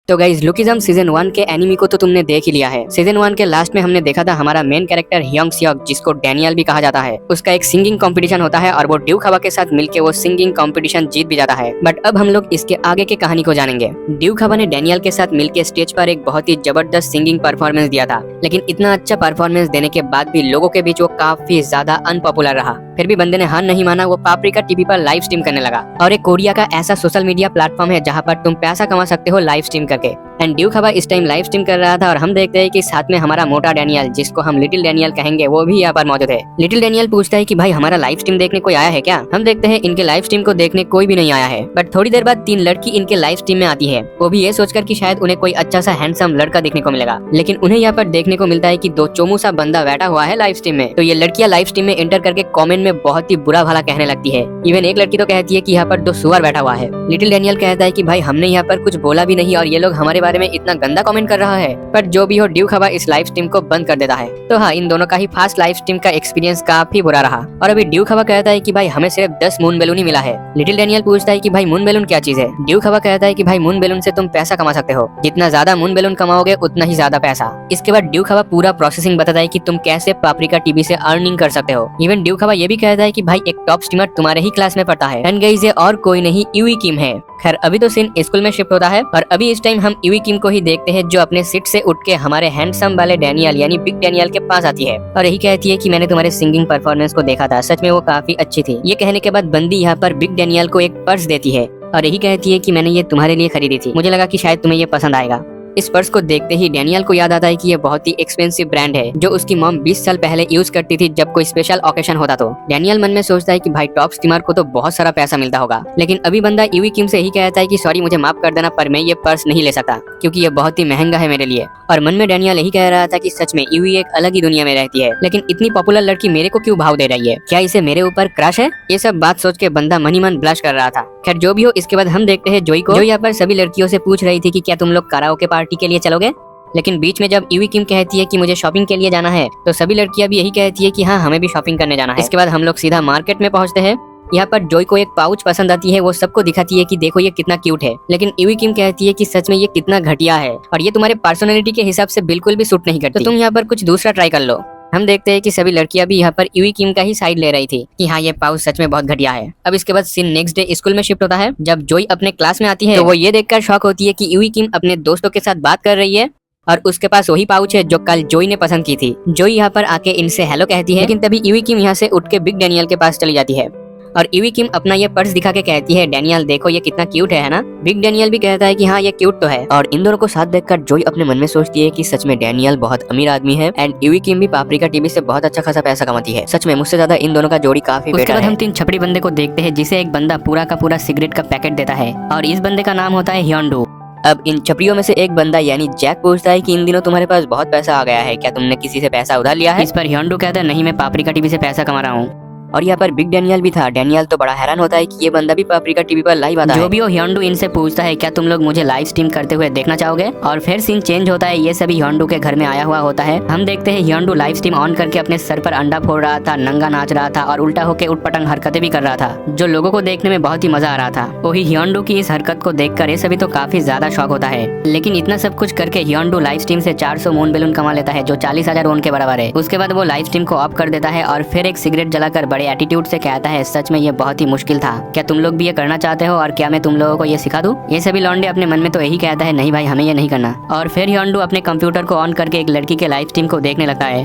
तो guys lookism season 1 के enemy को तो तुमने देख ही लिया है। सीजन 1 के लास्ट में हमने देखा था हमारा मेन कैरेक्टर ह्योंग सियोक, जिसको डैनियल भी कहा जाता है, उसका एक सिंगिंग कंपटीशन होता है और वो ड्यूक हवा के साथ मिलकर वो सिंगिंग कंपटीशन जीत भी जाता है। बट अब हम लोग इसके आगे की कहानी को जानेंगे। ड्यूक हवा ने डैनियल के साथ मिलकर स्टेज पर एक बहुत ही जबरदस्त सिंगिंग परफॉर्मेंस दिया था, लेकिन इतना अच्छा परफॉर्मेंस देने के बाद भी लोगों के बीच वो काफी ज्यादा अनपॉपुलर रहा। फिर भी बंदे ने हार नहीं माना, वो पापरिका टीवी पर लाइव स्ट्रीम करने लगा और एक कोरिया का ऐसा सोशल मीडिया प्लेटफॉर्म है जहाँ पर तुम पैसा कमा सकते हो लाइव स्ट्रीम करके। एंड ड्यूक हवा इस टाइम लाइव स्ट्रीम कर रहा था और हम देखते हैं कि साथ में हमारा मोटा डैनियल, जिसको हम लिटिल डैनियल कहेंगे, वो भी यहाँ पर मौजूद है। लिटिल डैनियल पूछता है कि भाई हमारा लाइव स्ट्रीम देखने कोई आया है क्या? हम देखते हैं इनके लाइव स्ट्रीम को देखने कोई भी नहीं आया है। बट थोड़ी देर बाद 3 लड़की इनके लाइव स्ट्रीम में आती है, वो भी ये सोचकर कि शायद उन्हें कोई अच्छा सा हैंडसम लड़का देखने को मिलेगा, लेकिन उन्हें यहाँ पर देखने को मिलता है कि 2 चोमू सा बंदा बैठा हुआ है लाइव स्ट्रीम में। तो ये लड़कियां लाइव स्ट्रीम में एंटर करके कमेंट में बहुत ही बुरा भला कहने लगती है। इवन एक लड़की तो कहती है कि यहाँ पर 2 सुअर बैठा हुआ है। लिटिल डैनियल कहता है कि भाई हमने यहाँ पर कुछ बोला भी नहीं और ये लोग हमारे बारे में इतना गंदा कमेंट कर रहा है। पर जो भी हो, ड्यूक हवा इस लाइव स्ट्रीम को बंद कर देता है। तो हाँ, इन दोनों का ही फास्ट लाइव स्ट्रीम का एक्सपीरियंस काफी बुरा रहा। और अभी ड्यूक हवा कहता है कि भाई हमें सिर्फ 10 मून बैलून ही मिला है। लिटिल डैनियल पूछता है कि भाई मून बैलून क्या चीज है? ड्यूक हवा कहता है कि भाई मून बैलून से तुम पैसा कमा सकते हो, जितना ज्यादा मून बैलून कमाओगे उतना ही ज्यादा पैसा। इसके बाद ड्यूक हवा पूरा प्रोसेसिंग बताता है कि तुम कैसे पापरिका टीवी से अर्निंग कर सकते हो। इवन ड्यूक हवा ये भी कहता है कि भाई एक टॉप स्ट्रीमर तुम्हारे ही क्लास में पढ़ता है, एंड गाइस ये और कोई नहीं यूई किम है। खैर अभी तो सीन स्कूल में शिफ्ट होता है और अभी इस टाइम हम यूई किम को ही देखते हैं, जो अपने सीट से उठ के हमारे हैंडसम वाले डैनियल यानी बिग डैनियल के पास आती है और यही कहती है कि मैंने तुम्हारे सिंगिंग परफॉर्मेंस को देखा था, सच में वो काफी अच्छी थी। ये कहने के बाद बंदी यहाँ पर बिग डैनियल को एक पर्स देती है और यही कहती है कि मैंने ये तुम्हारे लिए खरीदी थी, मुझे लगा कि शायद तुम्हें ये पसंद आएगा। इस पर्स को देखते ही डैनियल को याद आता है कि ये बहुत ही एक्सपेंसिव ब्रांड है, जो उसकी मॉम 20 साल पहले यूज करती थी जब कोई स्पेशल ओकेशन होता। तो डैनियल मन में सोचता है कि भाई टॉप स्ट्रीमर को तो बहुत सारा पैसा मिलता होगा, लेकिन अभी बंदा यूई किम से ही कहता है कि सॉरी मुझे माफ कर देना, पर मैं ये पर्स नहीं ले सकता क्योंकि ये बहुत ही महंगा है मेरे लिए। और मन में डैनियल यही कह रहा था कि सच में यूई एक अलग ही दुनिया में रहती है, लेकिन इतनी पॉपुलर लड़की मेरे को क्यों भाव दे रही है? क्या इसे मेरे ऊपर क्रश है? ये सब बात सोच के बंदा मन ही मन ब्लश कर रहा था। खैर जो भी हो, इसके बाद हम देखते हैं जोई को, जो यहाँ पर सभी लड़कियों से पूछ रही थी कि क्या तुम लोग कराओके पार्टी के लिए चलोगे? लेकिन बीच में जब यूई किम कहती है कि मुझे शॉपिंग के लिए जाना है, तो सभी लड़कियां भी यही कहती है कि हाँ हमें भी शॉपिंग करने जाना है। इसके बाद हम लोग सीधा मार्केट में पहुंचते हैं। यहाँ पर जोई को एक पाउच पसंद आती है, वो सबको दिखाती है कि देखो ये कितना क्यूट है, लेकिन यूई किम कहती है कि सच में ये कितना घटिया है और ये तुम्हारे पर्सनैलिटी के हिसाब से बिल्कुल भी सूट नहीं करती, तो तुम यहाँ पर कुछ दूसरा ट्राई कर लो। हम देखते हैं कि सभी लड़कियां भी यहाँ पर यूई किम का ही साइड ले रही थी कि हाँ ये पाउच सच में बहुत घटिया है। अब इसके बाद सीन नेक्स्ट डे स्कूल में शिफ्ट होता है। जब जोई अपने क्लास में आती है तो वो ये देखकर शॉक होती है कि यूई किम अपने दोस्तों के साथ बात कर रही है और उसके पास वही पाउच है जो कल जोई ने पसंद की थी। जोई यहाँ पर आके इनसे हेलो कहती है, लेकिन तभी यूई किम यहाँ से उठ के बिग डैनियल के पास चली जाती है और यूई किम अपना ये पर्स दिखा के कहती है डैनियल देखो ये कितना क्यूट है ना? बिग डैनियल भी कहता है कि हाँ ये क्यूट तो है। और इन दोनों को साथ देखकर जोई अपने मन में सोचती है कि सच में डैनियल बहुत अमीर आदमी है एंड यूई किम भी पापरिका टीवी से बहुत अच्छा खासा पैसा कमाती है। सच में मुझसे ज्यादा इन दोनों का जोड़ी काफी बेटर है। उसके बाद हम 3 छपड़ी बंदे को देखते हैं, जिसे एक बंदा पूरा का पूरा सिगरेट का पैकेट देता है और इस बंदे का नाम होता है ह्योंडू। अब इन छपड़ियों में से एक बंदा यानी जैक पूछता है कि इन दिनों तुम्हारे पास बहुत पैसा आ गया है, क्या तुमने किसी से पैसा उधार लिया है? इस पर ह्योंडू कहता है नहीं, मैं पापरिका टीवी से पैसा कमा रहा हूँ। और यहाँ पर बिग डैनियल भी था। डैनियल तो बड़ा हैरान होता है कि ये बंदा भी पापरिका टीवी पर लाइव आता है। जो भी हो, ह्योंडू इनसे पूछता है क्या तुम लोग मुझे लाइव स्ट्रीम करते हुए देखना चाहोगे? और फिर सीन चेंज होता है, ये सभी ह्योंडू के घर में आया हुआ होता है। हम देखते हैं ह्योंडू लाइव स्ट्रीम ऑन करके अपने सर पर अंडा फोड़ रहा था, नंगा नाच रहा था और उल्टा होकर उठपटांग हरकतें भी कर रहा था, जो लोगों को देखने में बहुत ही मजा आ रहा था। वही ह्योंडू की इस हरकत को देखकर ये सभी तो काफी ज्यादा शॉक होता है। लेकिन इतना सब कुछ करके ह्योंडू लाइव स्ट्रीम से 400 मून बैलून कमा लेता है, जो 40,000 वोन के बराबर है। उसके बाद वो लाइव स्ट्रीम को ऑफ कर देता है और फिर एक सिगरेट जलाकर बड़े एटीट्यूड से कहता है सच में ये बहुत ही मुश्किल था, क्या तुम लोग भी ये करना चाहते हो और क्या मैं तुम लोगों को ये सिखा दूं? ये सभी लौंडे अपने मन में तो यही कहता है नहीं भाई हमें ये नहीं करना। और फिर ह्योंडू अपने कंप्यूटर को ऑन करके एक लड़की के लाइव स्ट्रीम को देखने लगता है।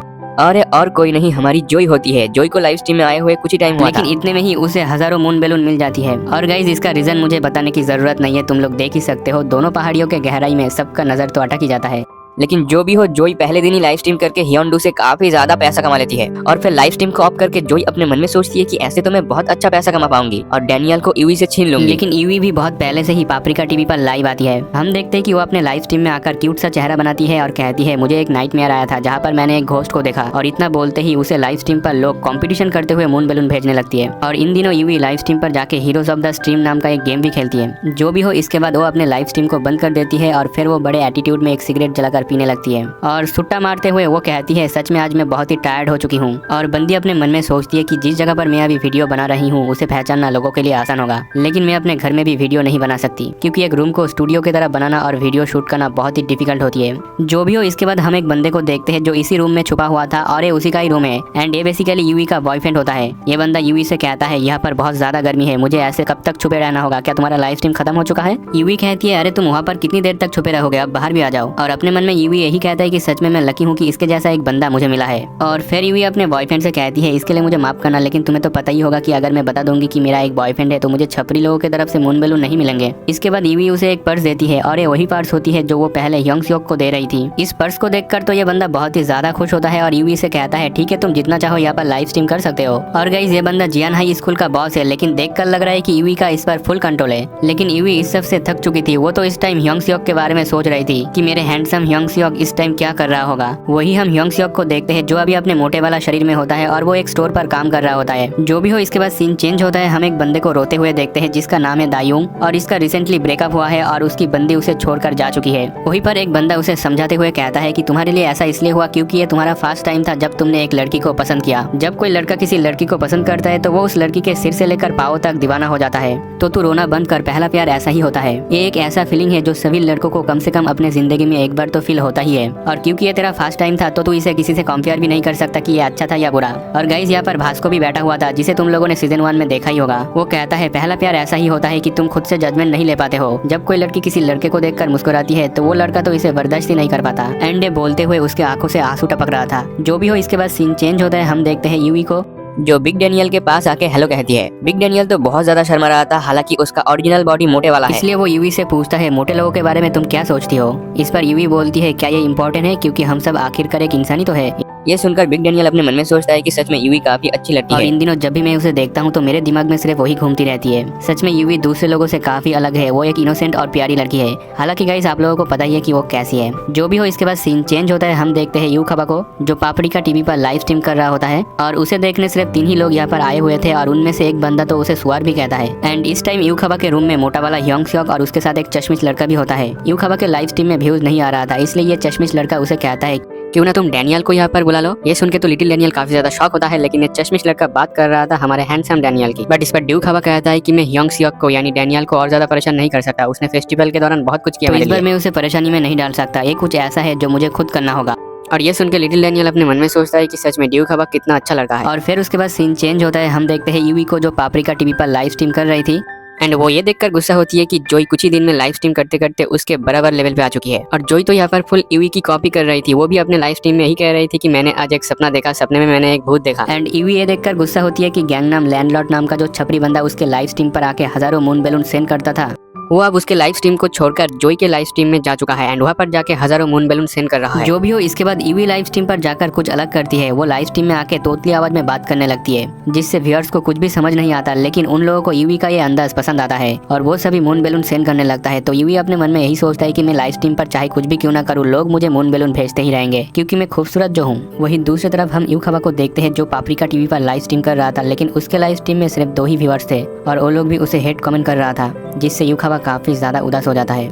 और कोई नहीं हमारी जोई होती है। जोई को लाइव स्ट्रीम में आए हुए कुछ ही टाइम हुआ, लेकिन इतने में ही उसे हजारों मून बैलून मिल जाती है। और गाइज इसका रीजन मुझे बताने की जरूरत नहीं है, तुम लोग देख ही सकते हो। दोनों पहाड़ियों के गहराई में सबका नजर तो अटक ही जाता है। लेकिन जो भी हो, जोई पहले दिन ही लाइव स्ट्रीम करके ह्योंडू से काफी ज्यादा पैसा कमा लेती है और फिर लाइव स्ट्रीम को ऑफ करके जोई अपने मन में सोचती है कि ऐसे तो मैं बहुत अच्छा पैसा कमा पाऊंगी और डैनियल को यूई से छीन लूंगी। लेकिन यूई भी बहुत पहले से ही पापरिका टीवी पर लाइव आती है। हम देखते हैं कि वो अपने लाइव स्ट्रीम में आकर क्यूट सा चेहरा बनाती है और कहती है मुझे एक नाइटमेयर आया था जहाँ पर मैंने एक घोस्ट को देखा। और इतना बोलते ही उसे लाइव स्ट्रीम पर लोग कॉम्पिटिशन करते हुए मून बैलून भेजने लगती है। और इन दिनों यूई लाइव स्ट्रीम पर जाके हीरोज ऑफ द स्ट्रीम नाम का एक गेम भी खेलती है। जो भी हो, इसके बाद वो अपने लाइव स्ट्रीम को बंद कर देती है और फिर वो बड़े एटीट्यूड में एक सिगरेट जलाकर पीने लगती है और सुट्टा मारते हुए वो कहती है सच में आज मैं बहुत ही टायर्ड हो चुकी हूँ। और बंदी अपने मन में सोचती है कि जिस जगह पर मैं अभी वीडियो बना रही हूँ उसे पहचानना लोगों के लिए आसान होगा, लेकिन मैं अपने घर में भी वीडियो नहीं बना सकती क्योंकि एक रूम को स्टूडियो की तरह बनाना और वीडियो शूट करना बहुत ही डिफिकल्ट होती है। जो भी हो, इसके बाद हम एक बंदे को देखते हैं जो इसी रूम में छुपा हुआ था और ये उसी का ही रूम है एंड ये बेसिकली यूवी का बॉयफ्रेंड होता है। ये बंदा यूवी से कहता है यहाँ पर बहुत ज्यादा गर्मी है, मुझे ऐसे कब तक छुपे रहना होगा, क्या तुम्हारा लाइव स्ट्रीम खत्म हो चुका है? यूवी कहती है अरे तुम वहाँ पर कितनी देर तक छुपे रहोगे, अब बाहर भी आ जाओ। और अपने मन में यूवी यही कहता है कि सच में मैं लकी हूँ कि इसके जैसा एक बंदा मुझे मिला है। और फिर यूवी अपने बॉयफ्रेंड से कहती है इसके लिए मुझे माफ करना, लेकिन तुम्हें तो पता ही होगा कि अगर मैं बता दूंगी कि मेरा एक बॉयफ्रेंड है तो मुझे छपरी लोगों की तरफ से मून बैलून नहीं मिलेंगे। इसके बाद यूवी उसे एक पर्स देती है और ये वही पर्स होती है जो वो पहले यंग सियोक को दे रही थी। इस पर्स को देखकर तो ये बंदा बहुत ही ज्यादा खुश होता है और यूवी से कहता है ठीक है तुम जितना चाहो यहाँ पर लाइव स्ट्रीम कर सकते हो। और गाइस ये बंदा जियान हाई स्कूल का बॉस है, लेकिन देखकर लग रहा है कि यूवी का इस पर फुल कंट्रोल है। लेकिन यूवी इस सब से थक चुकी थी, वो तो इस टाइम यंग सियोक के बारे में सोच रही थी कि मेरे हैंडसम यंग सियोक इस टाइम क्या कर रहा होगा। वही हम यंग सियोक को देखते हैं जो अभी अपने मोटे वाला शरीर में होता है और वो एक स्टोर पर काम कर रहा होता है। जो भी हो, इसके बाद सीन चेंज होता है, हम एक बंदे को रोते हुए देखते हैं जिसका नाम है दायूंग और इसका रिसेंटली ब्रेकअप हुआ है और उसकी बंदी उसे छोड़कर जा चुकी है। वहीं पर एक बंदा उसे समझाते हुए कहता है कि तुम्हारे लिए ऐसा इसलिए हुआ क्योंकि ये तुम्हारा फर्स्ट टाइम था जब तुमने एक लड़की को पसंद किया। जब कोई लड़का किसी लड़की को पसंद करता है तो वो उस लड़की के सिर से लेकर पाँव तक दीवाना हो जाता है। तो तू रोना बंद कर, पहला प्यार ऐसा ही होता है। ये एक ऐसा फीलिंग है जो सभी लड़कों को कम से कम अपने जिंदगी में एक बार तो फील होता ही है। और क्योंकि ये तेरा फर्स्ट टाइम था तो तू इसे किसी से कंपेयर भी नहीं कर सकता कि ये अच्छा था या बुरा। और गाइस यहाँ पर भास्को भी बैठा हुआ था जिसे तुम लोगों ने सीजन 1 में देखा ही होगा। वो कहता है पहला प्यार ऐसा ही होता है कि तुम खुद से जजमेंट नहीं ले पाते हो। जब कोई लड़की किसी लड़के को देखकर मुस्कुराती है तो वो लड़का तो इसे बर्दाश्त ही नहीं कर पाता। एंड बोलते हुए उसके आंखों से आंसू टपक रहा था। जो भी हो, इसके बाद सीन चेंज होता है, हम देखते हैं यूवी को जो बिग डैनियल के पास आके हेलो कहती है। बिग डैनियल तो बहुत ज्यादा शर्मा रहा था, हालांकि उसका ओरिजिनल बॉडी मोटे वाला है, इसलिए वो यूवी से पूछता है मोटे लोगों के बारे में तुम क्या सोचती हो। इस पर यूवी बोलती है क्या ये इम्पोर्टेंट है, क्योंकि हम सब आखिरकार एक इंसानी तो है। ये सुनकर बिग डैनियल अपने मन में सोचता है कि सच में यूवी काफी अच्छी लगती है। इन दिनों जब भी मैं उसे देखता हूँ तो मेरे दिमाग में सिर्फ वही घूमती रहती है। सच में यूवी दूसरे लोगों से काफी अलग है, वो एक इनोसेंट और प्यारी लड़की है। हालांकि गाइस आप लोगों को पता ही है कि वो कैसी है। जो भी हो, इसके बाद सीन चेंज होता है, हम देखते हैं यू खबा को जो पापड़ी का टीवी पर लाइव स्ट्रीम कर रहा होता है और उसे देखने सिर्फ 3 ही लोग यहाँ पर आए हुए थे और उनमें से एक बंदा तो उसे सुअर भी कहता है। एंड इस टाइम यू खबा के रूम में मोटा वाला यंग सियोक और उसके साथ एक चश्मिश लड़का भी होता है। यू खबा के लाइव स्ट्रीम में व्यूज नहीं आ रहा था, इसलिए ये चश्मिश लड़का उसे कहता है क्यों ना तुम डैनियल को यहाँ पर बुला लो। ये सुन के तो लिटिल डैनियल काफी ज्यादा शॉक होता है, लेकिन ये चश्मिश लड़का बात कर रहा था हमारे हैंडसम डैनियल की। बट इस पर ड्यू खबा कहता है कि मैं यंग सियोक को यानी डैनियल को और ज्यादा परेशान नहीं कर सकता, उसने फेस्टिवल के दौरान बहुत कुछ किया, तो इस बार मैं उसे परेशानी में नहीं डाल सकता, ये कुछ ऐसा है जो मुझे खुद करना होगा। और ये सुन के लिटिल डैनियल अपने मन में सोचता है कि सच में ड्यू खबा कितना अच्छा लड़का है। और फिर उसके बाद सीन चेंज होता है, हम देखते हैं यूवी को जो पापड़ी का टीवी पर लाइव स्ट्रीम कर रही थी एंड वो ये देखकर गुस्सा होती है कि जोई कुछ ही दिन में लाइव स्ट्रीम करते करते उसके बराबर लेवल पे आ चुकी है। और जोई तो यहाँ पर फुल यूवी की कॉपी कर रही थी, वो भी अपने लाइव स्ट्रीम में यही कह रही थी कि मैंने आज एक सपना देखा, सपने में मैंने एक भूत देखा। एंड यूवी ये देखकर गुस्सा होती है कि गैंगनाम लैंडलॉर्ड नाम का जो छपरी बंदा उसके लाइव स्ट्रीम पर आके हजारों मून बैलून सेंड करता था, वो अब उसके लाइव स्ट्रीम को छोड़कर जोई के लाइव स्ट्रीम में जा चुका है एंड वहाँ पर जाके हजारों मून बैलून सेंड कर रहा है। जो भी हो, इसके बाद यूवी लाइव स्ट्रीम पर जाकर कुछ अलग करती है। वो लाइव स्ट्रीम में आके तोतली आवाज में बात करने लगती है जिससे व्यूअर्स को कुछ भी समझ नहीं आता, लेकिन उन लोगों को यूवी का ये अंदाज पसंद आता है और वो सभी मून बैलून सेंड करने लगता है। तो यूवी अपने मन में यही सोचता है कि मैं लाइव स्ट्रीम पर चाहे कुछ भी क्यों ना करूँ, लोग मुझे मून बैलून भेजते ही रहेंगे क्योंकि मैं खूबसूरत जो हूँ। वहीं दूसरी तरफ हम यू खबा को देखते हैं जो पापड़ी का टीवी पर लाइव स्ट्रीम कर रहा था, लेकिन उसके लाइव स्ट्रीम में सिर्फ 2 ही व्यूअर्स थे और वो लोग भी उसे हेट कमेंट कर रहा था, जिससे यू खबा काफी ज्यादा उदास हो जाता है।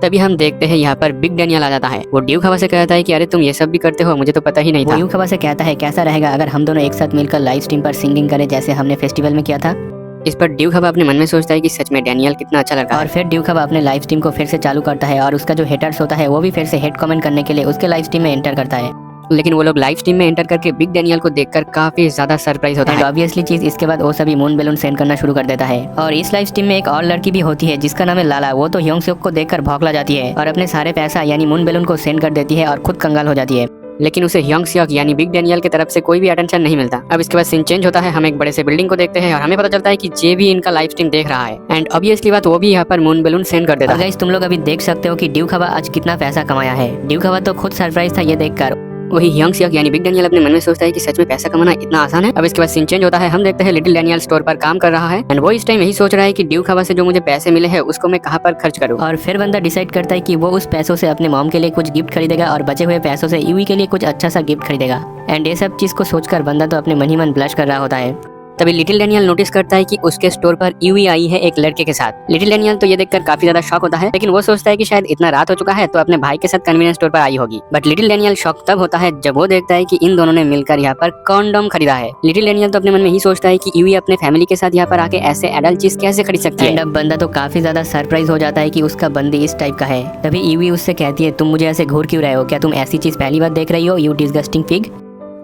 तभी हम देखते हैं यहाँ पर बिग डैनियल आ जाता है। वो ड्यू खबा से कहता है कि अरे तुम ये सब भी करते हो, मुझे तो पता ही नहीं था। ड्यू खबा से कहता है कैसा रहेगा अगर हम दोनों एक साथ मिलकर लाइव स्ट्रीम पर सिंगिंग करें जैसे हमने फेस्टिवल में किया था। इस पर ड्यू खबा अपने मन में सोचता है कि सच में डैनियल कितना अच्छा लड़का है। और फिर ड्यू खबा अपने लाइव स्ट्रीम को फिर से चालू करता है और उसका जो हेटर्स होता है वो भी फिर से हेट कमेंट करने के लिए उसके लाइव स्ट्रीम में एंटर करता है। लेकिन वो लोग लाइव स्ट्रीम में एंटर करके बिग डैनियल को देखकर काफी ज्यादा सरप्राइज होता है। ऑब्वियसली चीज इसके बाद वो सभी मून बैलून सेंड करना शुरू कर देता है। और इस लाइव स्ट्रीम में एक और लड़की भी होती है जिसका नाम है लाला। वो तो यंग सियोक को देखकर भौंकला जाती है और अपने सारे पैसा यानी मून बैलून को सेंड कर देती है और खुद कंगाल हो जाती है, लेकिन उसे यंग सियोक यानी बिग डैनियल की तरफ से कोई भी अटेंशन नहीं मिलता। अब इसके बाद सीन चेंज होता है, हम एक बड़े से बिल्डिंग को देखते हैं और हमें पता चलता है कि जे भी इनका लाइव स्ट्रीम देख रहा है एंड ऑब्वियसली बात वो भी यहाँ पर मून बैलून सेंड कर देता है। गाइस तुम लोग अभी देख सकते हो कि ड्यू खबा आज कितना पैसा कमाया है। ड्यू खबा तो खुद सरप्राइज था ये देखकर। वही यंग सियोक यानी बिग डैनियल अपने मन में सोचता है कि सच में पैसा कमाना इतना आसान है। अब इसके बाद सीन चेंज होता है, हम देखते हैं लिटिल डैनियल स्टोर पर काम कर रहा है एंड वो इस टाइम यही सोच रहा है कि ड्यू खबा से जो मुझे पैसे मिले हैं उसको मैं कहाँ पर खर्च करूँ। और फिर बंदा डिसाइड करता है कि वो उस पैसों से अपने मॉम के लिए कुछ गिफ्ट खरीदेगा और बचे हुए पैसों से यूवी के लिए कुछ अच्छा सा गिफ्ट खरीदेगा। एंड ये सब चीज को सोचकर बंदा तो अपने मन ही मन ब्लश कर रहा होता है। तभी लिटिल डैनियल नोटिस करता है कि उसके स्टोर पर यूवी आई है एक लड़के के साथ। लिटिल डैनियल तो ये देखकर काफी ज्यादा शॉक होता है, लेकिन वो सोचता है कि शायद इतना रात हो चुका है तो अपने भाई के साथ कन्वीनियंस स्टोर पर आई होगी। बट लिटिल डैनियल शॉक तब होता है जब वो देखता है कि इन दोनों ने मिलकर यहाँ पर कॉन्डोम खरीदा है। लिटिल डैनियल तो अपने मन में ही सोचता है कि यूवी अपने फैमिली के साथ यहाँ पर आके ऐसे एडल्ट चीज कैसे खरीद सकती है। अब बंदा तो काफी ज्यादा सरप्राइज हो जाता है कि उसका बंदी इस टाइप का है। तभी यूवी उससे कहती है, तुम मुझे ऐसे घूर क्यों रहे हो? क्या तुम ऐसी चीज पहली बार देख रही हो, यू डिस्गस्टिंग पिग?